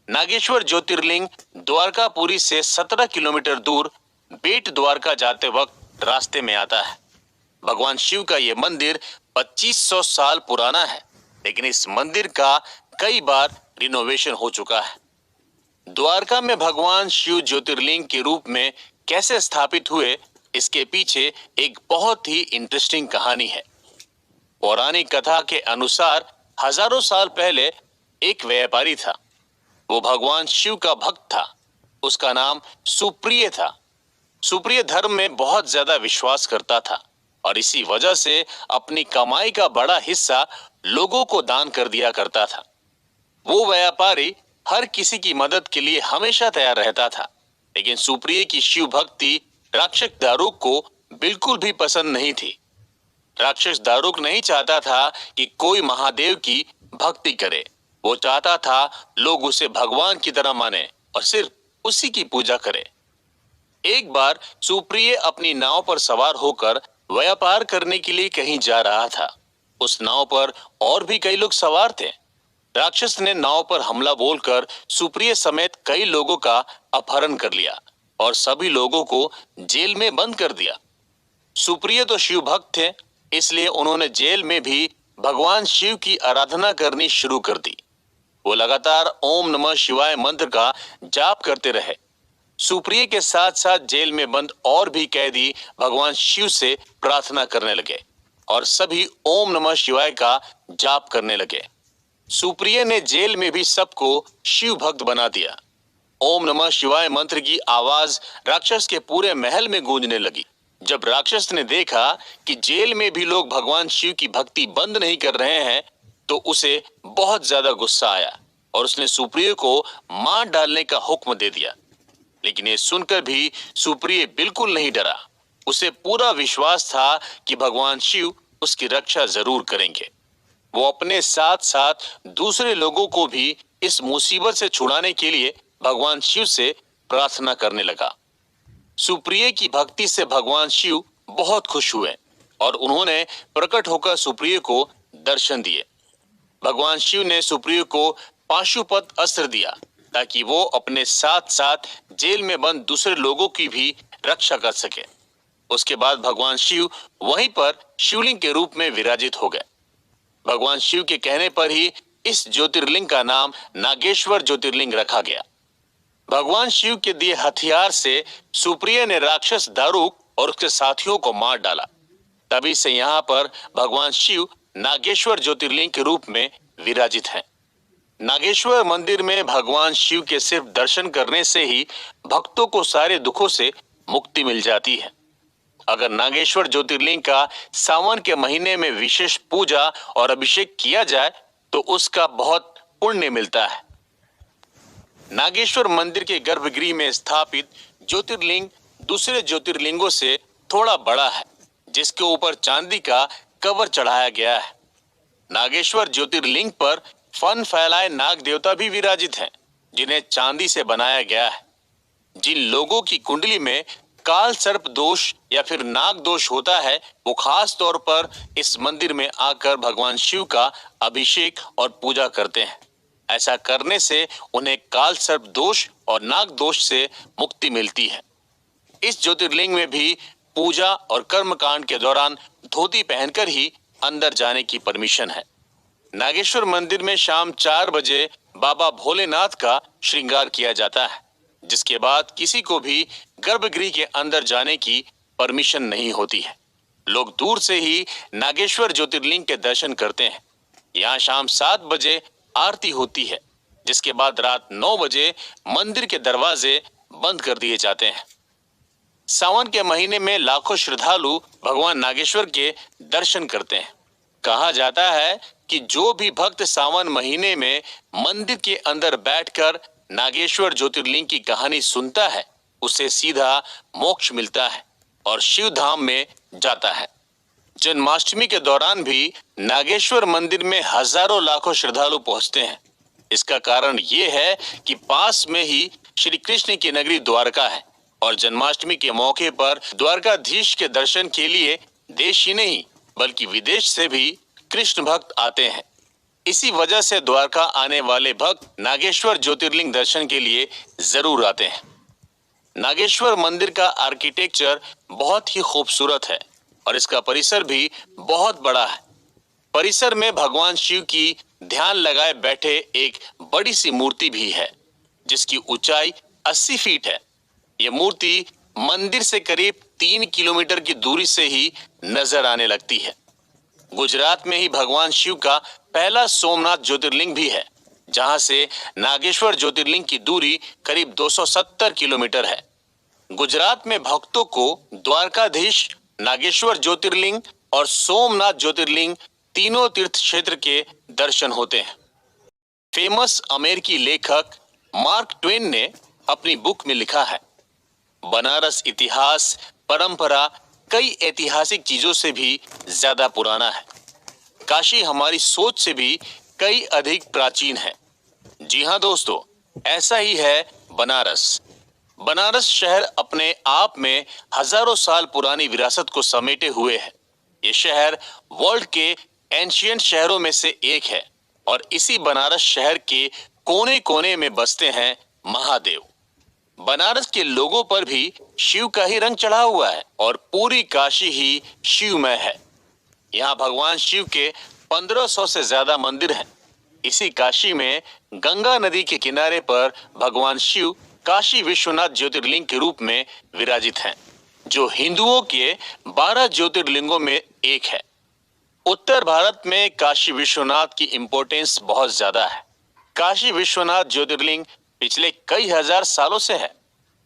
नागेश्वर ज्योतिर्लिंग द्वारकापुरी से 17 किलोमीटर दूर बेट द्वारका जाते वक्त रास्ते में आता है। भगवान शिव का ये मंदिर 2500 साल पुराना है, लेकिन इस मंदिर का कई बार रिनोवेशन हो चुका है। द्वारका में भगवान शिव ज्योतिर्लिंग के रूप में कैसे स्थापित हुए, इसके पीछे एक बहुत ही इंटरेस्टिंग कहानी है। पौराणिक कथा के अनुसार हजारों साल पहले एक व्यापारी था। वो भगवान शिव का भक्त था। उसका नाम सुप्रिय था। सुप्रिय धर्म में बहुत ज्यादा विश्वास करता था और इसी वजह से अपनी कमाई का बड़ा हिस्सा लोगों को दान कर दिया करता था। वो व्यापारी हर किसी की मदद के लिए हमेशा तैयार रहता था, लेकिन सुप्रिय की शिव भक्ति राक्षस दारुक को बिल्कुल भी पसंद नहीं थी। राक्षस दारुक नहीं चाहता था कि कोई महादेव की भक्ति करे। वो चाहता था लोग उसे भगवान की तरह माने और सिर्फ उसी की पूजा करे। एक बार सुप्रिय अपनी नाव पर सवार होकर व्यापार करने के लिए कहीं जा रहा था। उस नाव पर और भी कई लोग सवार थे। राक्षस ने नाव पर हमला बोलकर सुप्रिय समेत कई लोगों का अपहरण कर लिया और सभी लोगों को जेल में बंद कर दिया। सुप्रिय तो शिव भक्त थे, इसलिए उन्होंने जेल में भी भगवान शिव की आराधना करनी शुरू कर दी। वो लगातार ओम नमः शिवाय मंत्र का जाप करते रहे। सुप्रिय के साथ साथ जेल में बंद और भी कैदी भगवान शिव से प्रार्थना करने लगे और सभी ओम नमः शिवाय का जाप करने लगे। सुप्रिय ने जेल में भी सबको शिव भक्त बना दिया। ओम नमः शिवाय मंत्र की आवाज राक्षस के पूरे महल में गूंजने लगी। जब राक्षस ने देखा कि जेल में भी लोग भगवान शिव की भक्ति बंद नहीं कर रहे हैं, तो उसे बहुत ज्यादा गुस्सा आया और उसने सुप्रिय को मार डालने का हुक्म दे दिया। लेकिन ये सुनकर भी सुप्रिय बिल्कुल नहीं डरा। उसे पूरा विश्वास था कि भगवान शिव उसकी रक्षा जरूर करेंगे। वो अपने साथ साथ दूसरे लोगों को भी इस मुसीबत से छुड़ाने के लिए भगवान शिव से प्रार्थना करने लगा। सुप्रिय की भक्ति से भगवान शिव बहुत खुश हुए और उन्होंने प्रकट होकर सुप्रिय को दर्शन दिए। भगवान शिव ने सुप्रिय को पाशुपत अस्त्र दिया ताकि वो अपने साथ साथ जेल में बंद दूसरे लोगों की भी रक्षा कर सके। उसके बाद भगवान शिव वहीं पर शिवलिंग के रूप में विराजित हो गए। भगवान शिव के कहने पर ही इस ज्योतिर्लिंग का नाम नागेश्वर ज्योतिर्लिंग रखा गया। भगवान शिव के दिए हथियार से सुप्रिय ने राक्षस दारुक और उसके साथियों को मार डाला। तभी से यहाँ पर भगवान शिव नागेश्वर ज्योतिर्लिंग के रूप में विराजित हैं। नागेश्वर मंदिर में भगवान शिव के सिर्फ दर्शन करने से ही भक्तों को सारे दुखों से मुक्ति मिल जाती है। अगर नागेश्वर ज्योतिर्लिंग का सावन के महीने में विशेष पूजा और अभिषेक किया जाए तो उसका बहुत पुण्य मिलता है। नागेश्वर मंदिर के गर्भगृह में स्थापित ज्योतिर्लिंग दूसरे ज्योतिर्लिंगों से थोड़ा बड़ा है, जिसके ऊपर चांदी का कवर चढ़ाया गया है। नागेश्वर ज्योतिर्लिंग पर फन फैलाए नाग देवता भी विराजित हैं, जिन्हें चांदी से बनाया गया है। जिन लोगों की कुंडली में काल सर्प दोष या फिर नाग दोष होता है, वो खास तौर पर इस मंदिर में आकर भगवान शिव का अभिषेक और पूजा करते हैं। ऐसा करने से उन्हें काल सर्प दोष और नाग दोष से मुक्ति मिलती है। इस ज्योतिर्लिंग में भी पूजा और कर्मकांड के दौरान धोती पहनकर ही अंदर जाने की परमिशन है। नागेश्वर मंदिर में शाम 4 बजे बाबा भोलेनाथ का श्रृंगार किया जाता है, जिसके बाद किसी को भी गर्भगृह के अंदर जाने की परमिशन नहीं होती है। लोग दूर से ही नागेश्वर ज्योतिर्लिंग के दर्शन करते हैं। यहाँ शाम 7 बजे आरती होती है, जिसके बाद रात 9 बजे मंदिर के दरवाजे बंद कर दिए जाते हैं। सावन के महीने में लाखों श्रद्धालु भगवान नागेश्वर के दर्शन करते हैं। कहा जाता है कि जो भी भक्त सावन महीने में मंदिर के अंदर बैठकर नागेश्वर ज्योतिर्लिंग की कहानी सुनता है, उसे सीधा मोक्ष मिलता है और शिव धाम में जाता है। जन्माष्टमी के दौरान भी नागेश्वर मंदिर में हजारों लाखों श्रद्धालु पहुंचते हैं। इसका कारण ये है कि पास में ही श्री कृष्ण की नगरी द्वारका है और जन्माष्टमी के मौके पर द्वारकाधीश के दर्शन के लिए देश ही नहीं बल्कि विदेश से भी कृष्ण भक्त आते हैं। इसी वजह से द्वारका आने वाले भक्त नागेश्वर ज्योतिर्लिंग दर्शन के लिए जरूर आते हैं। नागेश्वर मंदिर का आर्किटेक्चर बहुत ही खूबसूरत है और इसका परिसर भी बहुत बड़ा है। परिसर में भगवान शिव की ध्यान लगाए बैठे एक बड़ी सी मूर्ति भी है, जिसकी ऊंचाई 80 फीट है। यह मूर्ति मंदिर से करीब 3 किलोमीटर की दूरी से ही नजर आने लगती है। गुजरात में ही भगवान शिव का पहला सोमनाथ ज्योतिर्लिंग भी है, जहां से नागेश्वर ज्योतिर्लिंग की दूरी करीब 270 किलोमीटर है। गुजरात में भक्तों को द्वारकाधीश, नागेश्वर ज्योतिर्लिंग और सोमनाथ ज्योतिर्लिंग तीनों तीर्थ क्षेत्र के दर्शन होते हैं। फेमस अमेरिकी लेखक मार्क ट्वेन ने अपनी बुक में लिखा है, बनारस इतिहास, परंपरा, कई ऐतिहासिक चीजों से भी ज्यादा पुराना है। काशी हमारी सोच से भी कई अधिक प्राचीन है। जी हाँ दोस्तों, ऐसा ही है बनारस। बनारस शहर अपने आप में हजारों साल पुरानी विरासत को समेटे हुए है। ये शहर वर्ल्ड के एंशिएंट शहरों में से एक है। और इसी बनारस शहर के कोने कोने में बसते हैं महादेव। बनारस के लोगों पर भी शिव का ही रंग चढ़ा हुआ है और पूरी काशी ही शिवमय है। यहाँ भगवान शिव के 1500 से ज्यादा मंदिर हैं। इसी काशी में गंगा नदी के किनारे पर भगवान शिव काशी विश्वनाथ ज्योतिर्लिंग के रूप में विराजित हैं, जो हिंदुओं के 12 ज्योतिर्लिंगों में एक है। उत्तर भारत में काशी विश्वनाथ की इंपॉर्टेंस बहुत ज्यादा है। काशी विश्वनाथ ज्योतिर्लिंग पिछले कई हजार सालों से है।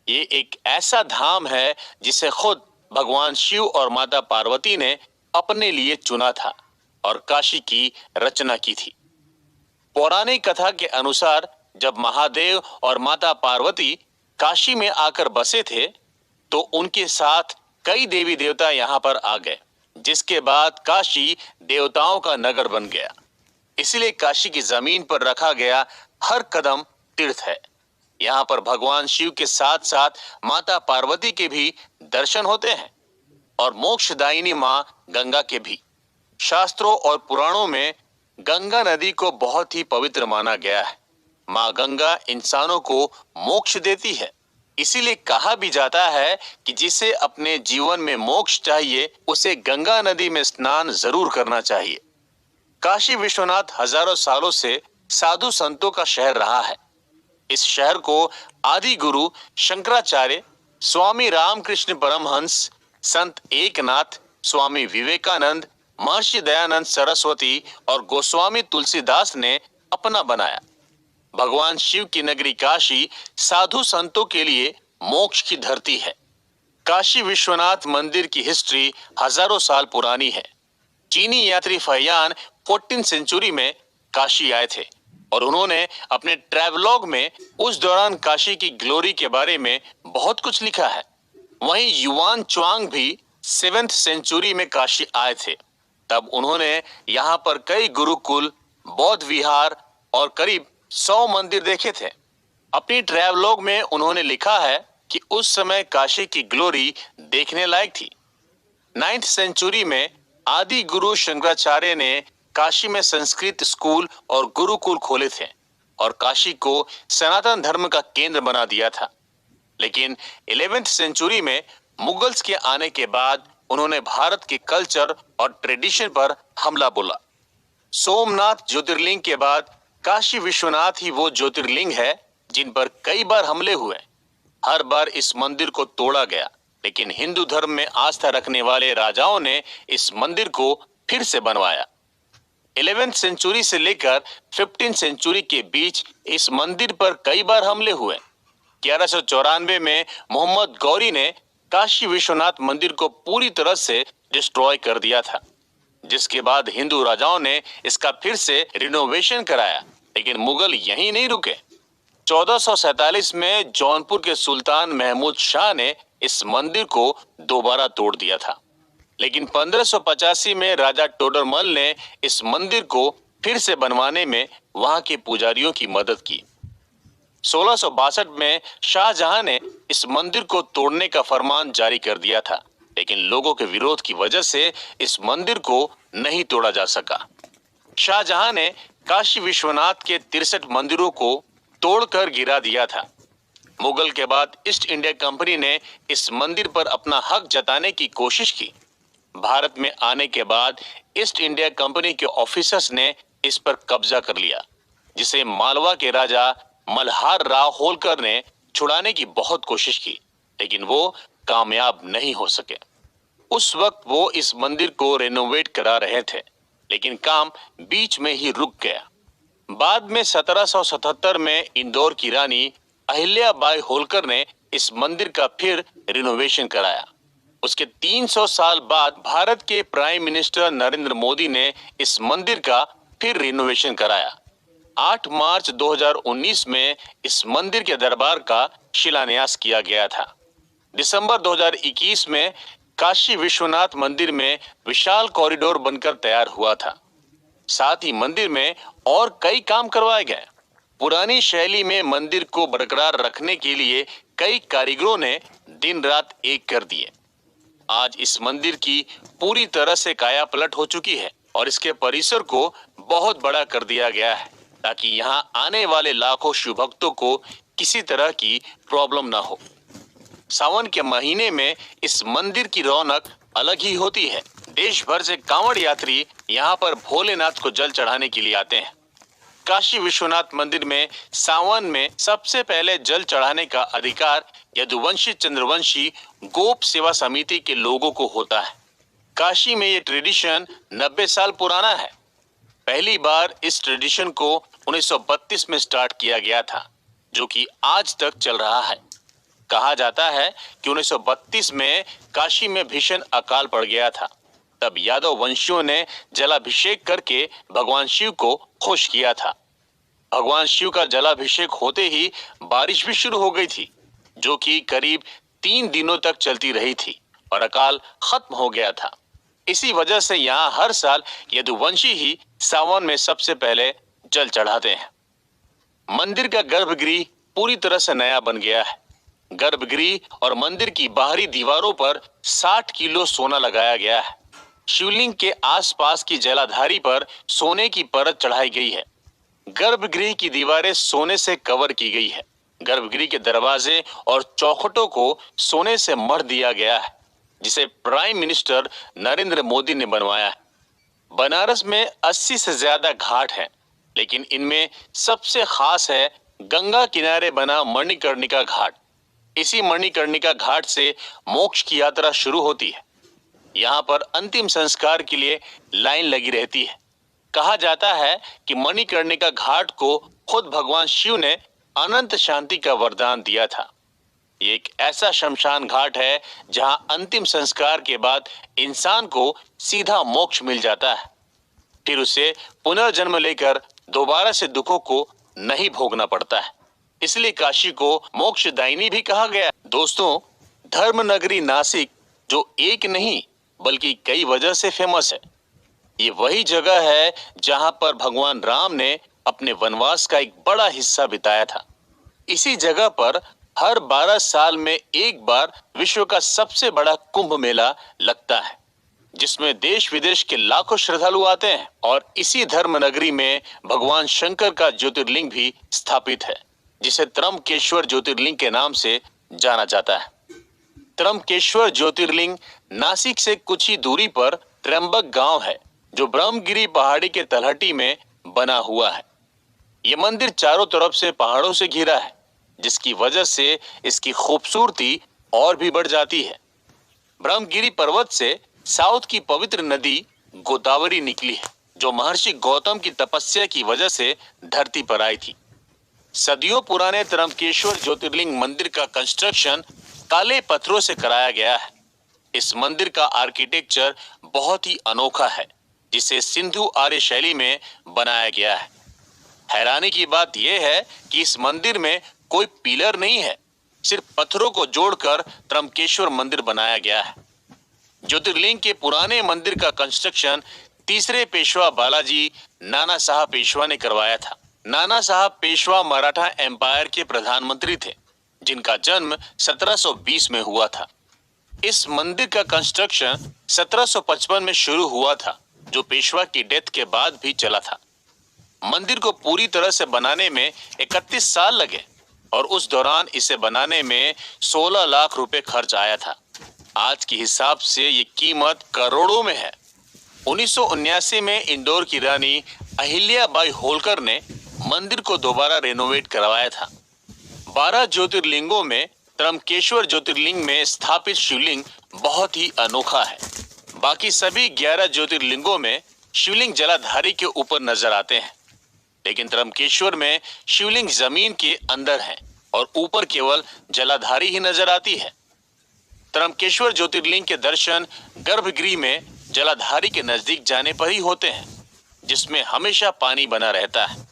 ये एक ऐसा धाम है जिसे खुद भगवान शिव और माता पार्वती ने अपने लिए चुना था और काशी की रचना की थी। पौराणिक कथा के अनुसार जब महादेव और माता पार्वती काशी में आकर बसे थे, तो उनके साथ कई देवी देवता यहाँ पर आ गए, जिसके बाद काशी देवताओं का नगर बन गया। इसलिए काशी की जमीन पर रखा गया हर कदम तीर्थ है। यहाँ पर भगवान शिव के साथ साथ माता पार्वती के भी दर्शन होते हैं और मोक्षदायिनी माँ गंगा के भी। शास्त्रों और पुराणों में गंगा नदी को बहुत ही पवित्र माना गया है। माँ गंगा इंसानों को मोक्ष देती है। इसीलिए कहा भी जाता है कि जिसे अपने जीवन में मोक्ष चाहिए, उसे गंगा नदी में स्नान जरूर करना चाहिए। काशी विश्वनाथ हजारों सालों से साधु संतों का शहर रहा है। इस शहर को आदि गुरु शंकराचार्य, स्वामी रामकृष्ण परमहंस, संत एकनाथ, स्वामी विवेकानंद, महर्षि दयानंद सरस्वती और गोस्वामी तुलसीदास ने अपना बनाया। भगवान शिव की नगरी काशी साधु संतों के लिए मोक्ष की धरती है। काशी विश्वनाथ मंदिर की हिस्ट्री हजारों साल पुरानी है। चीनी यात्री फहियान 14th सेंचुरी में काशी आए थे और उन्होंने अपने ट्रैवलॉग में उस दौरान काशी की ग्लोरी के बारे में बहुत कुछ लिखा है। वहीं युआन च्वांग भी 7th सेंचुरी में काशी आए थे। तब उन्होंने यहाँ पर कई गुरुकुल, बौद्ध विहार और करीब 100 मंदिर देखे थे। अपनी ट्रैवलॉग में उन्होंने लिखा है कि उस समय काशी की ग्लोरी देखने लायक थी। 9th सेंचुरी में आदि गुरु शंकराचार्य ने काशी में संस्कृत स्कूल और गुरुकुल खोले थे और काशी को सनातन धर्म का केंद्र बना दिया था। लेकिन 11th सेंचुरी में मुगल्स के आने के बाद उन्होंने भारत के कल्चर और ट्रेडिशन पर हमला बोला। सोमनाथ ज्योतिर्लिंग के बाद काशी विश्वनाथ ही वो ज्योतिर्लिंग है जिन पर कई बार हमले हुए। हर बार इस मंदिर को तोड़ा गया, लेकिन हिंदू धर्म में आस्था रखने वाले राजाओं ने इस मंदिर को फिर से बनवाया। 11th सेंचुरी से लेकर 15th सेंचुरी के बीच इस मंदिर पर कई बार हमले हुए। 1194 में मोहम्मद गौरी ने काशी विश्वनाथ मंदिर को पूरी तरह से डिस्ट्रॉय कर दिया था, जिसके बाद हिंदू राजाओं ने इसका फिर से रिनोवेशन कराया। लेकिन मुगल यहीं नहीं रुके। 1447 में जौनपुर के सुल्तान महमूद शाह ने इस मंदिर को दोबारा तोड़ दिया था। लेकिन 1585 में राजा टोडरमल ने इस मंदिर को फिर से बनवाने में वहां के पुजारियों की मदद की। 1662 में शाहजहां ने इस मंदिर को तोड़ने का फरमान जारी कर दिया था, लेकिन लोगों के विरोध की वजह से इस मंदिर को नहीं तोड़ा जा सका। शाहजहां ने काशी विश्वनाथ के 63 मंदिरों को तोड़कर गिरा दिया था। मुगल के बाद ईस्ट इंडिया कंपनी ने इस मंदिर पर अपना हक जताने की कोशिश की। भारत में आने के बाद ईस्ट इंडिया कंपनी के ऑफिसर्स ने इस पर कब्जा कर लिया, जिसे मालवा के राजा मल्हार राव होलकर ने छुड़ाने की बहुत कोशिश की, लेकिन वो कामयाब नहीं हो सके। उस वक्त वो इस मंदिर को रेनोवेट करा रहे थे, लेकिन काम बीच में ही रुक गया। बाद में 1777 में इंदौर की रानी अहिल्याबाई होलकर ने इस मंदिर का फिर रिनोवेशन कराया। उसके 300 साल बाद भारत के प्राइम मिनिस्टर नरेंद्र मोदी ने इस मंदिर का फिर रिनोवेशन कराया। 8 मार्च 2019 में इस मंदिर के दरबार का शिलान्यास किया गया था। दिसंबर 2021 में काशी विश्वनाथ मंदिर में विशाल कॉरिडोर बनकर तैयार हुआ था। साथ ही मंदिर में और कई काम करवाए गए। पुरानी शैली में मंदिर को बरकरार रखने के लिए कई कारीगरों ने दिन रात एक कर दिए। आज इस मंदिर की पूरी तरह से काया पलट हो चुकी है और इसके परिसर को बहुत बड़ा कर दिया गया है ताकि यहाँ आने वाले लाखों शिव भक्तों को किसी तरह की प्रॉब्लम ना हो। सावन के महीने में इस मंदिर की रौनक अलग ही होती है। देश भर से कांवड़ यात्री यहाँ पर भोलेनाथ को जल चढ़ाने के लिए आते हैं। काशी विश्वनाथ मंदिर में सावन में सबसे पहले जल चढ़ाने का अधिकार यदुवंशी चंद्रवंशी गोप सेवा समिति के लोगों को होता है। काशी में ये ट्रेडिशन 90 साल पुराना है। पहली बार इस ट्रेडिशन को 1932 में स्टार्ट किया गया था, जो कि आज तक चल रहा है। कहा जाता है कि 1932 में काशी में भीषण अकाल पड़ गया था। तब यादव वंशियों ने जलाभिषेक करके भगवान शिव को खुश किया था। भगवान शिव का जलाभिषेक होते ही बारिश भी शुरू हो गई थी, जो कि करीब 3 दिनों तक चलती रही थी और अकाल खत्म हो गया था। इसी वजह से यहाँ हर साल यदुवंशी ही सावन में सबसे पहले जल चढ़ाते हैं। मंदिर का गर्भगृह पूरी तरह से नया बन गया है। गर्भगृह और मंदिर की बाहरी दीवारों पर 60 किलो सोना लगाया गया है। शिवलिंग के आसपास की जलाधारी पर सोने की परत चढ़ाई गई है। गर्भगृह की दीवारें सोने से कवर की गई है। गर्भगृह के दरवाजे और चौखटों को सोने से मढ़ दिया गया है, जिसे प्राइम मिनिस्टर नरेंद्र मोदी ने बनवाया है। बनारस में 80 से ज्यादा घाट हैं, लेकिन इनमें सबसे खास है गंगा किनारे बना मणिकर्णिका घाट। इसी मणिकर्णिका घाट से मोक्ष की यात्रा शुरू होती है। यहाँ पर अंतिम संस्कार के लिए लाइन लगी रहती है। कहा जाता है कि मणिकर्णिका घाट को खुद भगवान शिव ने अनंत शांति का वरदान दिया था। ये एक ऐसा शमशान घाट है जहां अंतिम संस्कार के बाद इंसान को सीधा मोक्ष मिल जाता है। फिर उसे पुनर्जन्म लेकर दोबारा से दुखों को नहीं भोगना पड़ता है। इसलिए काशी को मोक्षदायिनी भी कहा गया। दोस्तों, धर्म नगरी नासिक जो एक नहीं बल्कि कई वजह से फेमस है। ये वही जगह है जहां पर भगवान राम ने अपने वनवास का एक बड़ा हिस्सा बिताया था। इसी जगह पर हर 12 साल में एक बार विश्व का सबसे बड़ा कुंभ मेला लगता है, जिसमें देश विदेश के लाखों श्रद्धालु आते हैं। और इसी धर्म नगरी में भगवान शंकर का ज्योतिर्लिंग भी स्थापित है, जिसे त्रंबकेश्वर ज्योतिर्लिंग के नाम से जाना जाता है। त्रंबकेश्वर ज्योतिर्लिंग नासिक से कुछ ही दूरी पर त्र्यंबक गांव है, जो ब्रह्मगिरी पहाड़ी के तलहटी में बना हुआ है। ये मंदिर चारों तरफ से पहाड़ों से घिरा है, जिसकी वजह से इसकी खूबसूरती और भी बढ़ जाती है। ब्रह्मगिरी पर्वत से साउथ की पवित्र नदी गोदावरी निकली है, जो महर्षि गौतम की तपस्या की वजह से धरती पर आई थी। सदियों पुराने त्रंबकेश्वर ज्योतिर्लिंग मंदिर का कंस्ट्रक्शन काले पत्थरों से कराया गया है। इस मंदिर का आर्किटेक्चर बहुत ही अनोखा है, जिसे सिंधु आर्य शैली में बनाया गया है। हैरानी की बात यह है कि इस मंदिर में कोई पिलर नहीं है, सिर्फ पत्थरों को जोड़कर त्रंबकेश्वर मंदिर बनाया गया है। ज्योतिर्लिंग के पुराने मंदिर का कंस्ट्रक्शन तीसरे पेशवा बालाजी नाना साहब पेशवा ने करवाया था। नाना साहब पेशवा मराठा एम्पायर के प्रधानमंत्री थे, जिनका जन्म 1720 में हुआ था। इस मंदिर का कंस्ट्रक्शन 1755 में शुरू हुआ था, जो पेशवा की डेथ के बाद भी चला था। मंदिर को पूरी तरह से बनाने में 31 साल लगे और उस दौरान इसे बनाने में 16 लाख रुपए खर्च आया था। आज के हिसाब से ये कीमत करोड़ों में है। 1979 में इंदौर की रानी अहिल्याबाई होलकर ने मंदिर को दोबारा रेनोवेट करवाया था। 12 ज्योतिर्लिंगों में त्रंबकेश्वर ज्योतिर्लिंग में स्थापित शिवलिंग बहुत ही अनोखा है। बाकी सभी 11 ज्योतिर्लिंगों में शिवलिंग जलाधारी के ऊपर नजर आते हैं, लेकिन त्रंबकेश्वर में शिवलिंग जमीन के अंदर है और ऊपर केवल जलाधारी ही नजर आती है। त्रंबकेश्वर ज्योतिर्लिंग के दर्शन गर्भगृह में जलाधारी के नजदीक जाने पर ही होते हैं, जिसमें हमेशा पानी बना रहता है।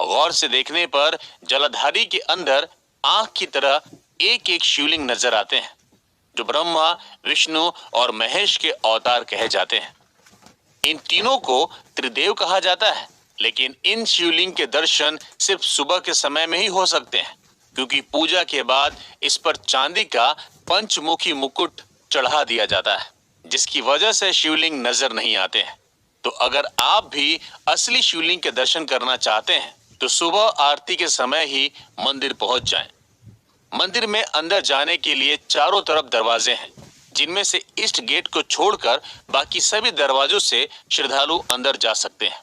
गौर से देखने पर जलाधारी के अंदर आंख की तरह एक एक शिवलिंग नजर आते हैं, जो ब्रह्मा, विष्णु और महेश के अवतार कहे जाते हैं। इन तीनों को त्रिदेव कहा जाता है, लेकिन इन शिवलिंग के दर्शन सिर्फ सुबह के समय में ही हो सकते हैं, क्योंकि पूजा के बाद इस पर चांदी का पंचमुखी मुकुट चढ़ा दिया जाता है, जिसकी वजह से शिवलिंग नजर नहीं आते हैं। तो अगर आप भी असली शिवलिंग के दर्शन करना चाहते हैं तो सुबह आरती के समय ही मंदिर पहुंच जाएं। मंदिर में अंदर जाने के लिए चारों तरफ दरवाजे हैं, जिनमें से ईस्ट गेट को छोड़कर बाकी सभी दरवाजों से श्रद्धालु अंदर जा सकते हैं।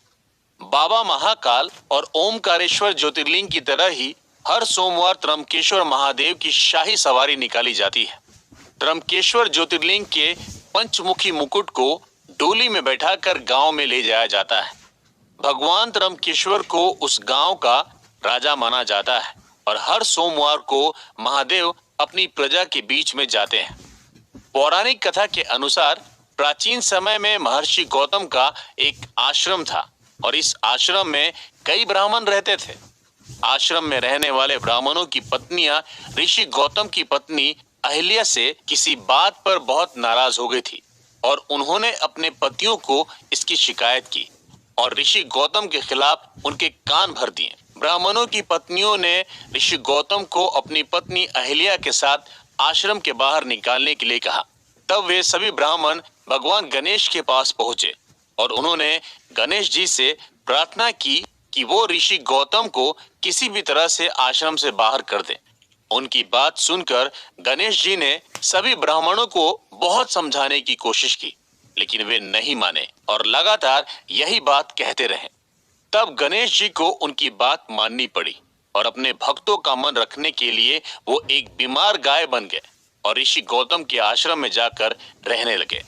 बाबा महाकाल और ओमकारेश्वर ज्योतिर्लिंग की तरह ही हर सोमवार त्र्यंबकेश्वर महादेव की शाही सवारी निकाली जाती है। त्र्यंबकेश्वर ज्योतिर्लिंग के पंचमुखी मुकुट को डोली में बैठाकर गांव में ले जाया जाता है। भगवान त्र्यंबकेश्वर को उस गांव का राजा माना जाता है और हर सोमवार को महादेव अपनी प्रजा के बीच में जाते हैं। पौराणिक कथा के अनुसार प्राचीन समय में महर्षि गौतम का एक आश्रम था और इस आश्रम में कई ब्राह्मण रहते थे। आश्रम में रहने वाले ब्राह्मणों की पत्नियां ऋषि गौतम की पत्नी अहिल्या से किसी बात पर बहुत नाराज हो गई थी और उन्होंने अपने पतियों को इसकी शिकायत की और ऋषि गौतम के खिलाफ उनके कान भर दिए। ब्राह्मणों की पत्नियों ने ऋषि गौतम को अपनी पत्नी अहिल्या के साथ आश्रम के बाहर निकालने के लिए कहा। तब वे सभी ब्राह्मण भगवान गणेश के पास पहुंचे और उन्होंने गणेश जी से प्रार्थना की कि वो ऋषि गौतम को किसी भी तरह से आश्रम से बाहर कर दें। उनकी बात सुनकर गणेश जी ने सभी ब्राह्मणों को बहुत समझाने की कोशिश की, लेकिन वे नहीं माने और लगातार यही बात कहते रहे। तब गणेश जी को उनकी बात माननी पड़ी और अपने भक्तों का मन रखने के लिए वो एक बीमार गाय बन गए और ऋषि गौतम के आश्रम में जाकर रहने लगे।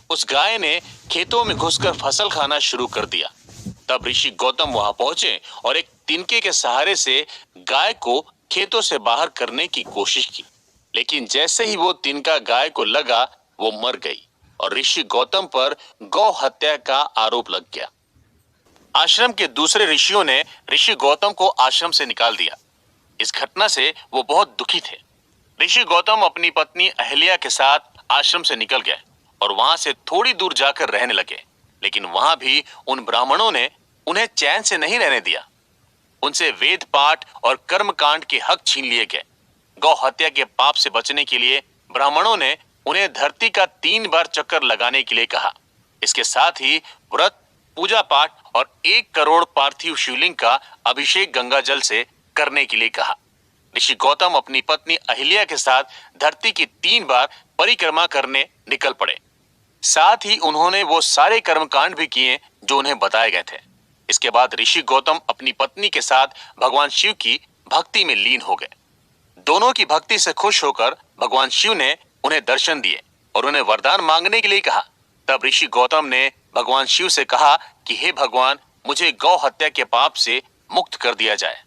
उस गाय ने खेतों में घुसकर फसल खाना शुरू कर दिया। तब ऋषि गौतम वहां पहुंचे और एक तिनके के सहारे से गाय को खेतों से बाहर करने की कोशिश की, लेकिन जैसे ही वो तिनका गाय को लगा वो मर गई और ऋषि गौतम पर गौ हत्या का आरोप लग गया। आश्रम के दूसरे ऋषियों ने ऋषि गौतम को आश्रम से निकाल दिया। इस घटना से वो बहुत दुखी थे। ऋषि गौतम अपनी पत्नी अहिल्या के साथ आश्रम से निकल गए और वहां से थोड़ी दूर जाकर रहने लगे, लेकिन वहां भी उन ब्राह्मणों ने उन्हें चैन से नहीं रहने दिया। उनसे वेद पाठ और कर्म कांड के हक छीन लिए गए। गौ हत्या के पाप से बचने के लिए ब्राह्मणों ने उन्हें धरती का 3 बार चक्कर लगाने के लिए कहा। इसके साथ ही व्रत, पूजा पाठ और 1 करोड़ पार्थिव शिवलिंग का अभिषेक गंगा जल से करने के लिए कहा। ऋषि गौतम अपनी पत्नी अहिल्या के साथ धरती की 3 बार परिक्रमा करने निकल पड़े। साथ ही उन्होंने वो सारे कर्मकांड भी किए जो उन्हें बताए गए थे। इसके बाद ऋषि गौतम अपनी पत्नी के साथ भगवान शिव की भक्ति में लीन हो गए। दोनों की भक्ति से खुश होकर भगवान शिव ने उन्हें दर्शन दिए और उन्हें वरदान मांगने के लिए कहा। तब ऋषि गौतम ने भगवान शिव से कहा कि हे भगवान, मुझे गौ हत्या के पाप से मुक्त कर दिया जाए।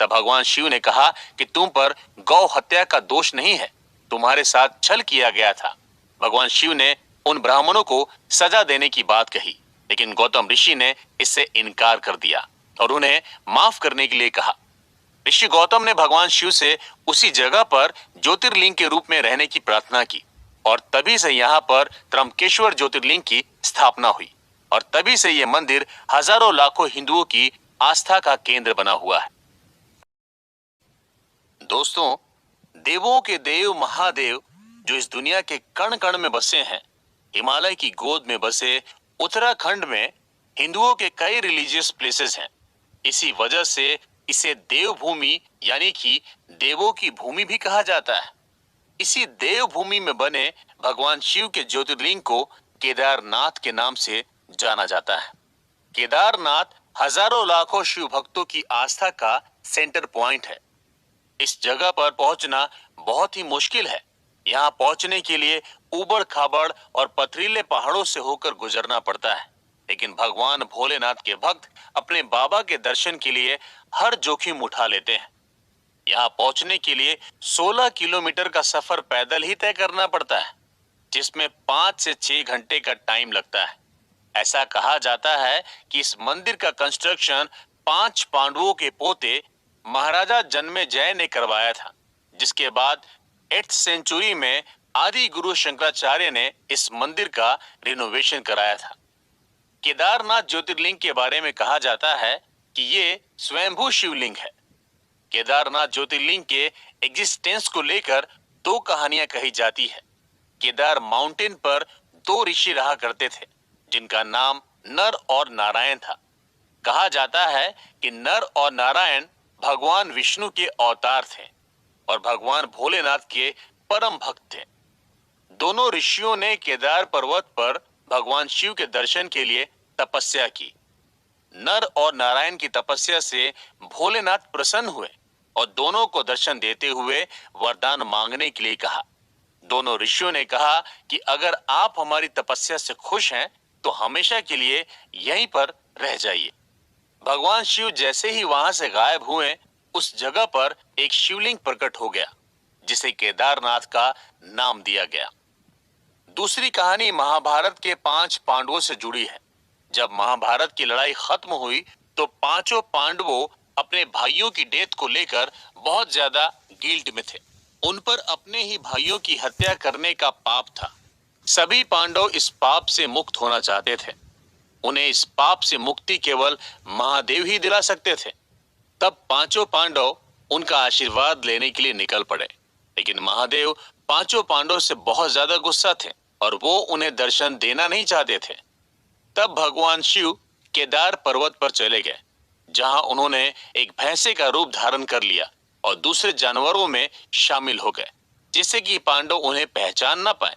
तब भगवान शिव ने कहा कि तुम पर गौ हत्या का दोष नहीं है, तुम्हारे साथ छल किया गया था। भगवान शिव ने उन ब्राह्मणों को सजा देने की बात कही, लेकिन गौतम ऋषि ने इससे इनकार कर दिया और उन्हें माफ करने के लिए कहा। ऋषि गौतम ने भगवान शिव से उसी जगह पर ज्योतिर्लिंग के रूप में रहने की प्रार्थना की और तभी से यहाँ पर त्र्यंबकेश्वर ज्योतिर्लिंग की स्थापना हुई और तभी से ये मंदिर हजारों लाखों हिंदुओं की आस्था का केंद्र बना हुआ है। दोस्तों, देवों के देव महादेव जो इस दुनिया के कण कण में बसे हैं, हिमालय की गोद में बसे उत्तराखंड में हिंदुओं के कई रिलीजियस प्लेसेस हैं। इसी वजह से इसे देवभूमि यानी कि देवों की भूमि भी कहा जाता है। इसी देवभूमि में बने भगवान शिव के ज्योतिर्लिंग को केदारनाथ के नाम से जाना जाता है। केदारनाथ हजारों लाखों शिव भक्तों की आस्था का सेंटर पॉइंट है। इस जगह पर पहुंचना बहुत ही मुश्किल है। यहाँ पहुंचने के लिए ऊबड़ खाबड़ और पथरीले पहाड़ों से होकर गुजरना पड़ता है, लेकिन भगवान भोलेनाथ के भक्त अपने बाबा के दर्शन के लिए हर जोखिम उठा लेते हैं। यहाँ पहुंचने के लिए 16 किलोमीटर का सफर पैदल ही तय करना पड़ता है, जिसमें 5 से 6 घंटे का टाइम लगता है। ऐसा कहा जाता है कि इस मंदिर का कंस्ट्रक्शन 5 पांडवों के पोते महाराजा जन्मेजय ने करवाया था, जिसके बाद 8th सेंचुरी में आदि गुरु शंकराचार्य ने इस मंदिर का रिनोवेशन कराया था। केदारनाथ ज्योतिर्लिंग के बारे में कहा जाता है कि ये स्वयंभू शिवलिंग है। केदारनाथ ज्योतिर्लिंग के एग्जिस्टेंस को लेकर 2 कहानियां कही जाती है। केदार माउंटेन पर 2 ऋषि रहा करते थे, जिनका नाम नर और नारायण था। कहा जाता है कि नर और नारायण भगवान विष्णु के अवतार थे और भगवान भोलेनाथ के परम भक्त थे। दोनों ऋषियों ने केदार पर्वत पर भगवान शिव के दर्शन के लिए तपस्या की। नर और नारायण की तपस्या से भोलेनाथ प्रसन्न हुए और दोनों को दर्शन देते हुए वरदान मांगने के लिए कहा। दोनों ऋषियों ने कहा कि अगर आप हमारी तपस्या से खुश हैं तो हमेशा के लिए यहीं पर रह जाइए। भगवान शिव जैसे ही वहां से गायब हुए, उस जगह पर एक शिवलिंग प्रकट हो गया, जिसे केदारनाथ का नाम दिया गया। दूसरी कहानी महाभारत के 5 पांडवों से जुड़ी है। जब महाभारत की लड़ाई खत्म हुई तो पांचों पांडवों अपने भाइयों की डेथ को लेकर बहुत ज्यादा गिल्ट में थे। उन पर अपने ही भाइयों की हत्या करने का पाप था। सभी पांडव इस पाप से मुक्त होना चाहते थे। उन्हें इस पाप से मुक्ति केवल महादेव ही दिला सकते थे। तब पांचों पांडव उनका आशीर्वाद लेने के लिए निकल पड़े, लेकिन महादेव पांचों पांडवों से बहुत ज्यादा गुस्सा थे और वो उन्हें दर्शन देना नहीं चाहते थे। तब भगवान शिव केदार पर्वत पर चले गए, जहां उन्होंने एक भैंसे का रूप धारण कर लिया और दूसरे जानवरों में शामिल हो गए, जिससे कि पांडव उन्हें पहचान ना पाए।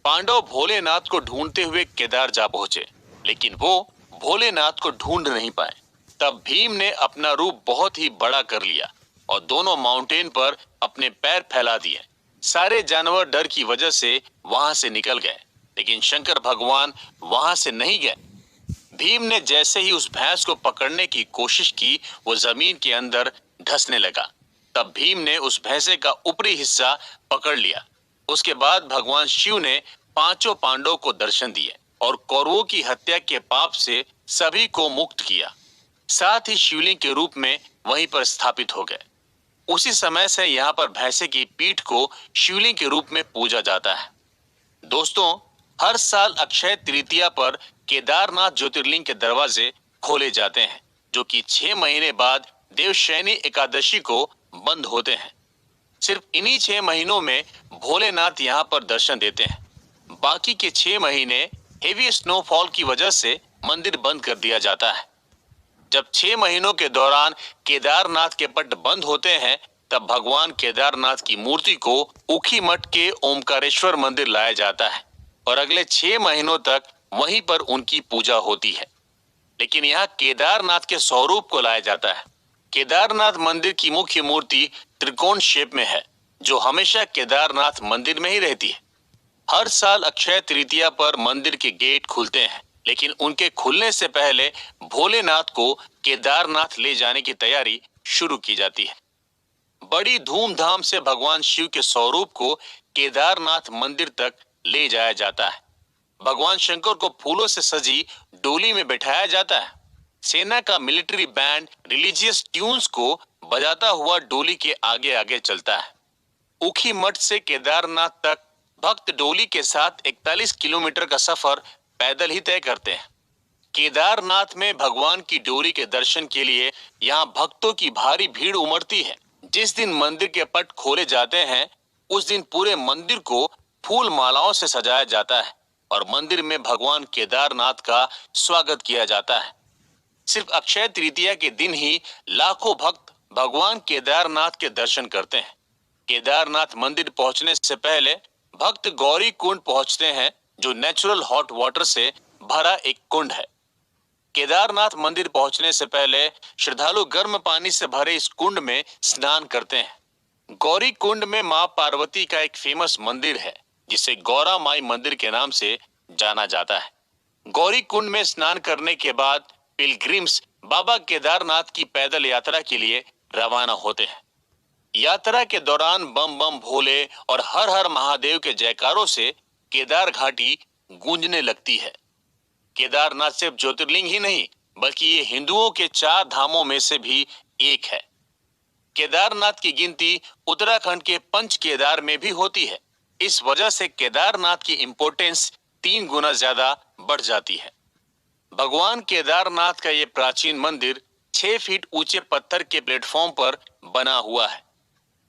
पांडव भोलेनाथ को ढूंढते हुए केदार जा पहुंचे, लेकिन वो भोलेनाथ को ढूंढ नहीं पाए। तब भीम ने अपना रूप बहुत ही बड़ा कर लिया और दोनों माउंटेन पर अपने पैर फैला दिए। सारे जानवर डर की वजह से वहां से निकल गए, लेकिन शंकर भगवान वहां से नहीं गए। भीम ने जैसे ही उस भैंस को पकड़ने की कोशिश की, वो जमीन के अंदर धंसने लगा। तब भीम ने उस भैंसे का ऊपरी हिस्सा पकड़ लिया। उसके बाद भगवान शिव ने पांचों पांडवों को दर्शन दिए और कौरवों की हत्या के पाप से सभी को मुक्त किया। साथ ही शिवलिंग के रूप में वहीं पर स्थापित हो गए। उसी समय से यहाँ पर भैंसे की पीठ को शिवलिंग के रूप में पूजा जाता है। दोस्तों, हर साल अक्षय तृतीया पर केदारनाथ ज्योतिर्लिंग के दरवाजे खोले जाते हैं, जो कि 6 महीने बाद देवशयनी एकादशी को बंद होते हैं। सिर्फ इन्हीं 6 महीनों में भोलेनाथ यहाँ पर दर्शन देते हैं। बाकी के 6 महीने हेवी स्नोफॉल की वजह से मंदिर बंद कर दिया जाता है। जब 6 महीनों के दौरान केदारनाथ के पट बंद होते हैं, तब भगवान केदारनाथ की मूर्ति को ऊखीमठ के ओमकारेश्वर मंदिर लाया जाता है और अगले 6 महीनों तक वहीं पर उनकी पूजा होती है। लेकिन यहाँ केदारनाथ के स्वरूप को लाया जाता है। केदारनाथ मंदिर की मुख्य मूर्ति त्रिकोण शेप में है, जो हमेशा केदारनाथ मंदिर में ही रहती है। हर साल अक्षय तृतीया पर मंदिर के गेट खुलते हैं, लेकिन उनके खुलने से पहले भोलेनाथ को केदारनाथ ले जाने की तैयारी शुरू की जाती है। बड़ी धूमधाम से भगवान शिव के स्वरूप को केदारनाथ मंदिर तक ले जाया जाता है। भगवान शंकर को फूलों से सजी डोली में बैठाया जाता है। सेना का मिलिट्री बैंड रिलीजियस ट्यून्स को बजाता हुआ डोली के आगे आगे चलता है। ऊखीमठ से केदारनाथ तक भक्त डोली के साथ 41 किलोमीटर का सफर पैदल ही तय करते हैं। केदारनाथ में भगवान की डोली के दर्शन के लिए यहाँ भक्तों की भारी भीड़ उमड़ती है। जिस दिन मंदिर के पट खोले जाते हैं, उस दिन पूरे मंदिर को फूल मालाओं से सजाया जाता है और मंदिर में भगवान केदारनाथ का स्वागत किया जाता है। सिर्फ अक्षय तृतीया के दिन ही लाखों भक्त भगवान केदारनाथ के दर्शन करते हैं। केदारनाथ मंदिर पहुंचने से पहले भक्त गौरी कुंड पहुंचते हैं, जो नेचुरल हॉट वाटर से भरा एक कुंड है। केदारनाथ मंदिर पहुंचने से पहले श्रद्धालु गर्म पानी से भरे इस कुंड में स्नान करते हैं। गौरी कुंड में मां पार्वती का एक फेमस मंदिर है, जिसे गौरा माई मंदिर के नाम से जाना जाता है। गौरी कुंड में स्नान करने के बाद पिलग्रिम्स बाबा केदारनाथ की पैदल यात्रा के लिए रवाना होते हैं। यात्रा के दौरान बम बम भोले और हर हर महादेव के जयकारों से केदार घाटी गूंजने लगती है। केदारनाथ सिर्फ ज्योतिर्लिंग ही नहीं, बल्कि ये हिंदुओं के 4 धामों में से भी एक है। केदारनाथ की गिनती उत्तराखंड के पंच केदार में भी होती है। इस वजह से केदारनाथ की इंपोर्टेंस 3 गुना ज्यादा बढ़ जाती है। भगवान केदारनाथ का ये प्राचीन मंदिर 6 फीट ऊंचे पत्थर के प्लेटफॉर्म पर बना हुआ है।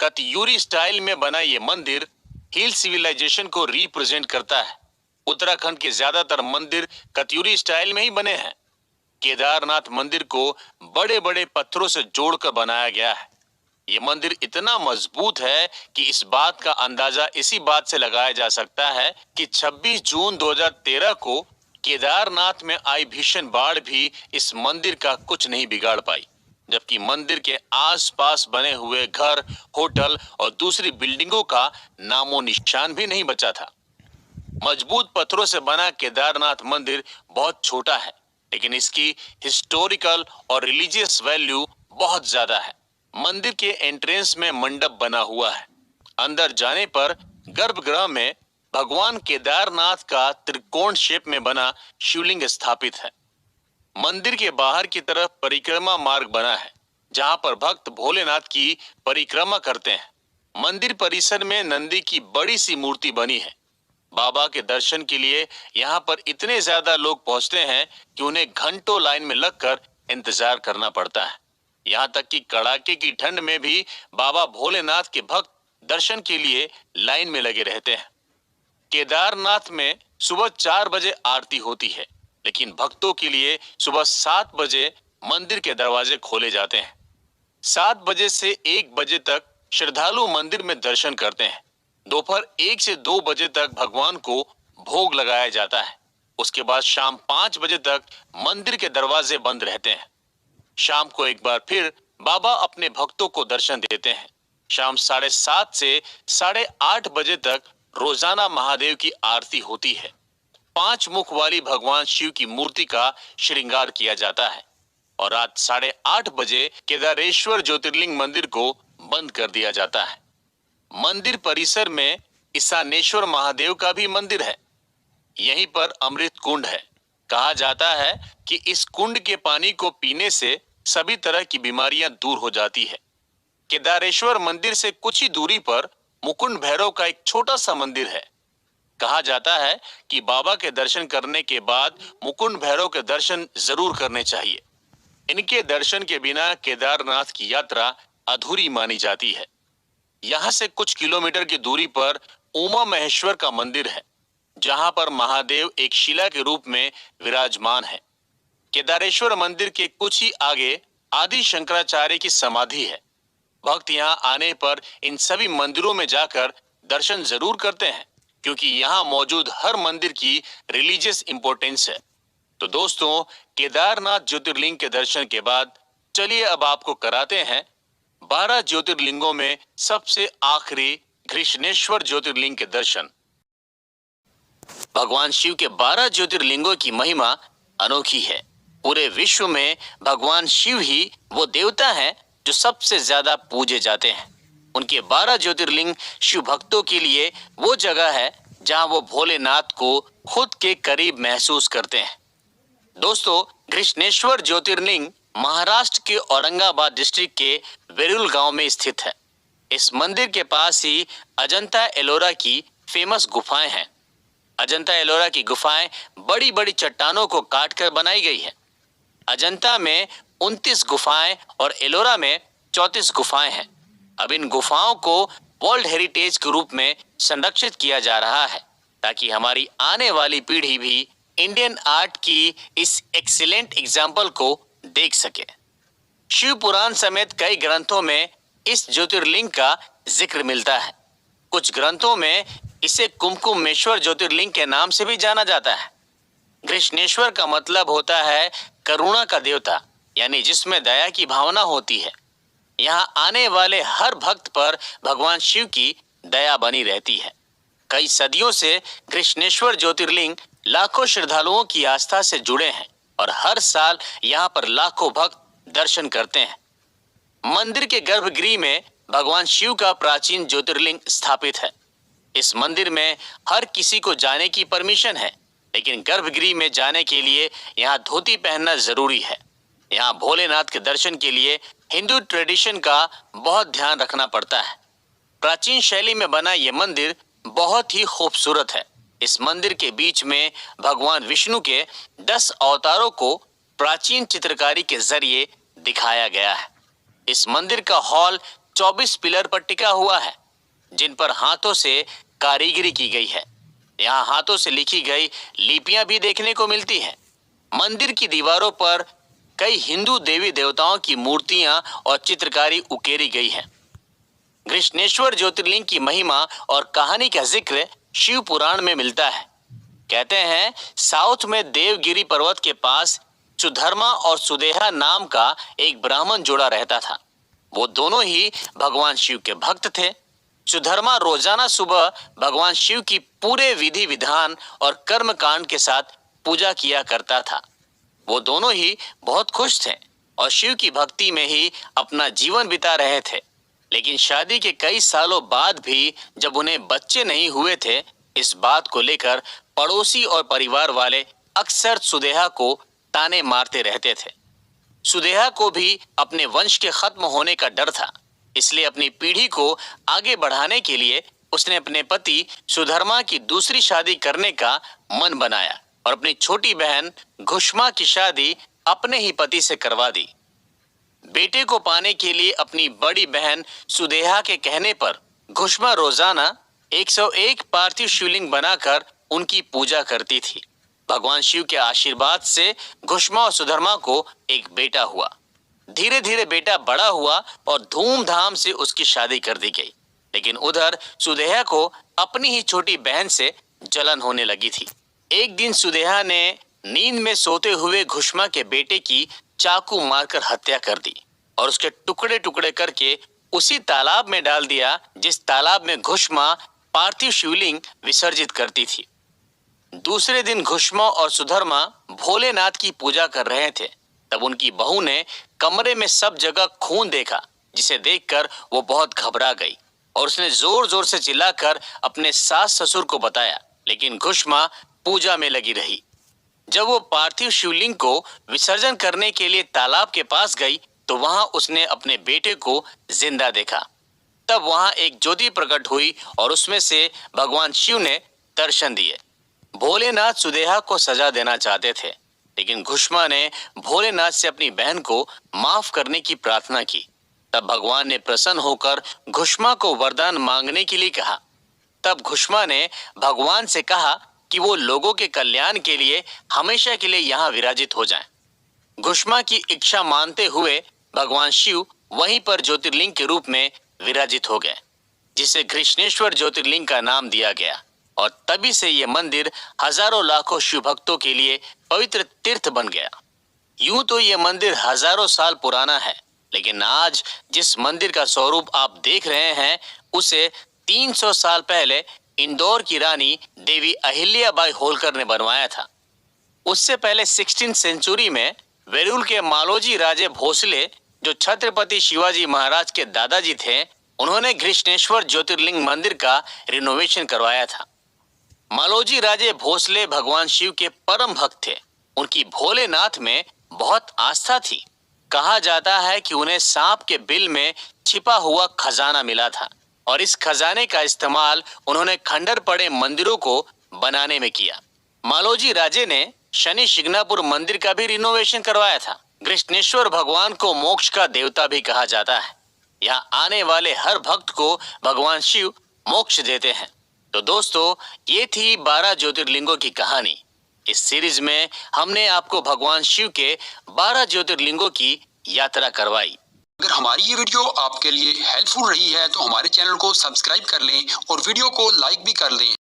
कत्यूरी स्टाइल में बना ये मंदिर हिल सिविलाइजेशन को रिप्रेजेंट करता है। उत्तराखंड के ज्यादातर मंदिर कत्यूरी स्टाइल में ही बने हैं। केदारनाथ मंदिर को बड़े बड़े पत्थरों से जोड़कर बनाया गया है। ये मंदिर इतना मजबूत है कि इस बात का अंदाजा इसी बात से लगाया जा सकता है कि 26 जून 2013 को केदारनाथ में आई भीषण बाढ़ भी इस मंदिर का कुछ नहीं बिगाड़ पाई, जबकि मंदिर के आसपास बने हुए घर, होटल और दूसरी बिल्डिंगों का नामो निशान भी नहीं बचा था। मजबूत पत्थरों से बना केदारनाथ मंदिर बहुत छोटा है, लेकिन इसकी हिस्टोरिकल और रिलीजियस वैल्यू बहुत ज्यादा है। मंदिर के एंट्रेंस में मंडप बना हुआ है। अंदर जाने पर गर्भगृह में भगवान केदारनाथ का त्रिकोण शेप में बना शिवलिंग स्थापित है। मंदिर के बाहर की तरफ परिक्रमा मार्ग बना है, जहां पर भक्त भोलेनाथ की परिक्रमा करते हैं। मंदिर परिसर में नंदी की बड़ी सी मूर्ति बनी है। बाबा के दर्शन के लिए यहाँ पर इतने ज्यादा लोग पहुंचते हैं कि उन्हें घंटों लाइन में लगकर इंतजार करना पड़ता है। यहाँ तक कि कड़ाके की ठंड में भी बाबा भोलेनाथ के भक्त दर्शन के लिए लाइन में लगे रहते हैं। केदारनाथ में सुबह 4 बजे आरती होती है, लेकिन भक्तों के लिए सुबह 7 बजे मंदिर के दरवाजे खोले जाते हैं। 7 बजे से 1 बजे तक श्रद्धालु मंदिर में दर्शन करते हैं। दोपहर 1 से 2 बजे तक भगवान को भोग लगाया जाता है। उसके बाद शाम 5 बजे तक मंदिर के दरवाजे बंद रहते हैं। शाम को एक बार फिर बाबा अपने भक्तों को दर्शन देते हैं। शाम 7:30 से 8:30 बजे तक रोजाना महादेव की आरती होती है। 5 मुख वाली भगवान शिव की मूर्ति का श्रृंगार किया जाता है और रात 8:30 बजे केदारेश्वर ज्योतिर्लिंग मंदिर को बंद कर दिया जाता है। मंदिर परिसर में ईशानेश्वर महादेव का भी मंदिर है। यहीं पर अमृत कुंड है। कहा जाता है कि इस कुंड के पानी को पीने से सभी तरह की बीमारियां दूर हो जाती है। केदारेश्वर मंदिर से कुछ ही दूरी पर मुकुंड भैरव का एक छोटा सा मंदिर है। कहा जाता है कि बाबा के दर्शन करने के बाद मुकुंड भैरव के दर्शन जरूर करने चाहिए। इनके दर्शन के बिना केदारनाथ की यात्रा अधूरी मानी जाती है। यहाँ से कुछ किलोमीटर की दूरी पर उमा महेश्वर का मंदिर है, जहां पर महादेव एक शिला के रूप में विराजमान है। केदारेश्वर मंदिर के कुछ ही आगे आदि शंकराचार्य की समाधि है। भक्त यहाँ आने पर इन सभी मंदिरों में जाकर दर्शन जरूर करते हैं, क्योंकि यहाँ मौजूद हर मंदिर की रिलीजियस इंपॉर्टेंस है। तो दोस्तों, केदारनाथ ज्योतिर्लिंग के दर्शन के बाद चलिए अब आपको कराते हैं 12 ज्योतिर्लिंगों में सबसे आखिरी घृष्णेश्वर ज्योतिर्लिंग के दर्शन। भगवान शिव के 12 ज्योतिर्लिंगों की महिमा अनोखी है। पूरे विश्व में भगवान शिव ही वो देवता हैं जो सबसे ज्यादा पूजे जाते हैं। उनके 12 ज्योतिर्लिंग शिव भक्तों के लिए वो जगह है जहां वो भोलेनाथ को खुद के करीब महसूस करते हैं। दोस्तों, घृष्णेश्वर ज्योतिर्लिंग महाराष्ट्र के औरंगाबाद डिस्ट्रिक्ट के वेरुल गांव में स्थित है। इस मंदिर के पास ही अजंता एलोरा की फेमस गुफाएं हैं। अजंता एलोरा की गुफाएं बड़ी बड़ी चट्टानों को काटकर बनाई गई है। अजंता में 29 गुफाएं और एलोरा में 34 गुफाएं हैं। अब इन गुफाओं को वर्ल्ड हेरिटेज के रूप में संरक्षित किया जा रहा है, ताकि हमारी आने वाली पीढ़ी भी इंडियन आर्ट की इस एक्सीलेंट एग्जाम्पल को देख सके। शिव पुराण समेत कई ग्रंथों में इस ज्योतिर्लिंग का जिक्र मिलता है। कुछ ग्रंथों में इसे कुमकुमेश्वर ज्योतिर्लिंग के नाम से भी जाना जाता है। घृष्णेश्वर का मतलब होता है करुणा का देवता, यानी जिसमें दया की भावना होती है। यहाँ आने वाले हर भक्त पर भगवान शिव की दया बनी रहती है। कई सदियों से घृष्णेश्वर ज्योतिर्लिंग लाखों श्रद्धालुओं की आस्था से जुड़े हैं और हर साल यहाँ पर लाखों भक्त दर्शन करते हैं। मंदिर के गर्भगृह में भगवान शिव का प्राचीन ज्योतिर्लिंग स्थापित है। इस मंदिर में हर किसी को जाने की परमिशन है, लेकिन गर्भगृह में जाने के लिए यहाँ धोती पहनना जरूरी है। यहाँ भोलेनाथ के दर्शन के लिए हिंदू ट्रेडिशन का बहुत ध्यान रखना पड़ता है। प्राचीन शैली में बना ये मंदिर बहुत ही खूबसूरत है। इस मंदिर के बीच में भगवान विष्णु के 10 अवतारों को प्राचीन चित्रकारी के जरिए दिखाया गया है। इस मंदिर का हॉल 24 पिलर पर टिका हुआ है, जिन पर हाथों से कारीगरी की गई है। यहाँ हाथों से लिखी गई लिपियां भी देखने को मिलती हैं। मंदिर की दीवारों पर कई हिंदू देवी देवताओं की मूर्तियां और चित्रकारी उकेरी गई है। कृष्णेश्वर ज्योतिर्लिंग की महिमा और कहानी का जिक्र शिव पुराण में मिलता है। कहते हैं साउथ में देवगिरी पर्वत के पास सुधर्मा और सुदेहा नाम का एक ब्राह्मण जोड़ा रहता था। वो दोनों ही भगवान शिव के भक्त थे। सुधर्मा रोजाना सुबह भगवान शिव की पूरे विधि विधान और कर्म कांड के साथ पूजा किया करता था। वो दोनों ही बहुत खुश थे और शिव की भक्ति में ही अपना जीवन बिता रहे थे। लेकिन शादी के कई सालों बाद भी जब उन्हें बच्चे नहीं हुए थे, इस बात को लेकर पड़ोसी और परिवार वाले अक्सर सुदेहा को ताने मारते रहते थे। सुदेहा को भी अपने वंश के खत्म होने का डर था, इसलिए अपनी पीढ़ी को आगे बढ़ाने के लिए उसने अपने पति सुधर्मा की दूसरी शादी करने का मन बनाया और अपनी छोटी बहन घुष्मा की शादी अपने ही पति से करवा दी। बेटे को पाने के लिए अपनी बड़ी बहन सुदेहा के कहने पर घुष्मा रोजाना 101 पार्थिव शिवलिंग बनाकर उनकी पूजा करती थी। भगवान शिव के आशीर्वाद से घुष्मा और सुधर्मा को एक बेटा हुआ। धीरे धीरे बेटा बड़ा हुआ और धूमधाम से उसकी शादी कर दी गई। लेकिन उधर सुदेहा को अपनी ही छोटी बहन से जलन होने लगी थी। एक दिन सुदेहा ने नींद में सोते हुए घुष्मा के बेटे की चाकू मारकर हत्या कर दी और उसके टुकड़े टुकड़े करके उसी तालाब में डाल दिया जिस तालाब में घुष्मा पार्थिव शिवलिंग विसर्जित करती थी। दूसरे दिन घुष्मा और सुधर्मा भोलेनाथ की पूजा कर रहे थे। तब उनकी बहू ने कमरे में सब जगह खून देखा, जिसे देखकर वो बहुत घबरा गई और उसने जोर जोर से चिल्लाकर अपने सास ससुर को बताया। लेकिन घुष्मा पूजा में लगी रही। जब वो पार्थिव शिवलिंग को विसर्जन करने के लिए तालाब के पास गई तो वहां उसने अपने बेटे को जिंदा देखा। तब वहां एक ज्योति प्रकट हुई और उसमें से भगवान शिव ने दर्शन दिए। भोलेनाथ सुदेहा को सजा देना चाहते थे, लेकिन घुष्मा ने भोलेनाथ से अपनी बहन को माफ करने की प्रार्थना की। तब भगवान ने प्रसन्न होकर घुष्मा को वरदान मांगने के लिए कहा। तब घुष्मा ने भगवान से कहा कि वो लोगों के कल्याण के लिए हमेशा के लिए यहाँ विराजित हो जाएं। घुष्मा की इच्छा मानते हुए भगवान शिव वहीं पर ज्योतिर्लिंग के रूप में विराजित हो गए, जिसे कृष्णेश्वर ज्योतिर्लिंग का नाम दिया गया। और तभी से ये मंदिर हजारों लाखों शिव भक्तों के लिए पवित्र तीर्थ बन गया। यूं तो ये मंदिर हजारों साल पुराना है, लेकिन आज जिस मंदिर का स्वरूप आप देख रहे हैं उसे 300 साल पहले इंदौर की रानी देवी अहिल्याबाई होलकर ने बनवाया था। उससे पहले 16वीं सेंचुरी में वेरूल के मालोजी राजे भोसले, जो छत्रपति शिवाजी महाराज के दादाजी थे, उन्होंने कृष्णेश्वर ज्योतिर्लिंग मंदिर का रिनोवेशन करवाया था। मालोजी राजे भोसले भगवान शिव के परम भक्त थे। उनकी भोलेनाथ में बहुत आस्था थी। कहा जाता है कि उन्हें सांप के बिल में छिपा हुआ खजाना मिला था और इस खजाने का इस्तेमाल उन्होंने खंडर पड़े मंदिरों को बनाने में किया। मालोजी राजे ने शनि शिंगणापुर मंदिर का भी रिनोवेशन करवाया था। कृष्णेश्वर भगवान को मोक्ष का देवता भी कहा जाता है। यहाँ आने वाले हर भक्त को भगवान शिव मोक्ष देते हैं। तो दोस्तों, ये थी 12 ज्योतिर्लिंगों की कहानी। इस सीरीज में हमने आपको भगवान शिव के 12 ज्योतिर्लिंगों की यात्रा करवाई। अगर हमारी ये वीडियो आपके लिए हेल्पफुल रही है तो हमारे चैनल को सब्सक्राइब कर लें और वीडियो को लाइक भी कर लें।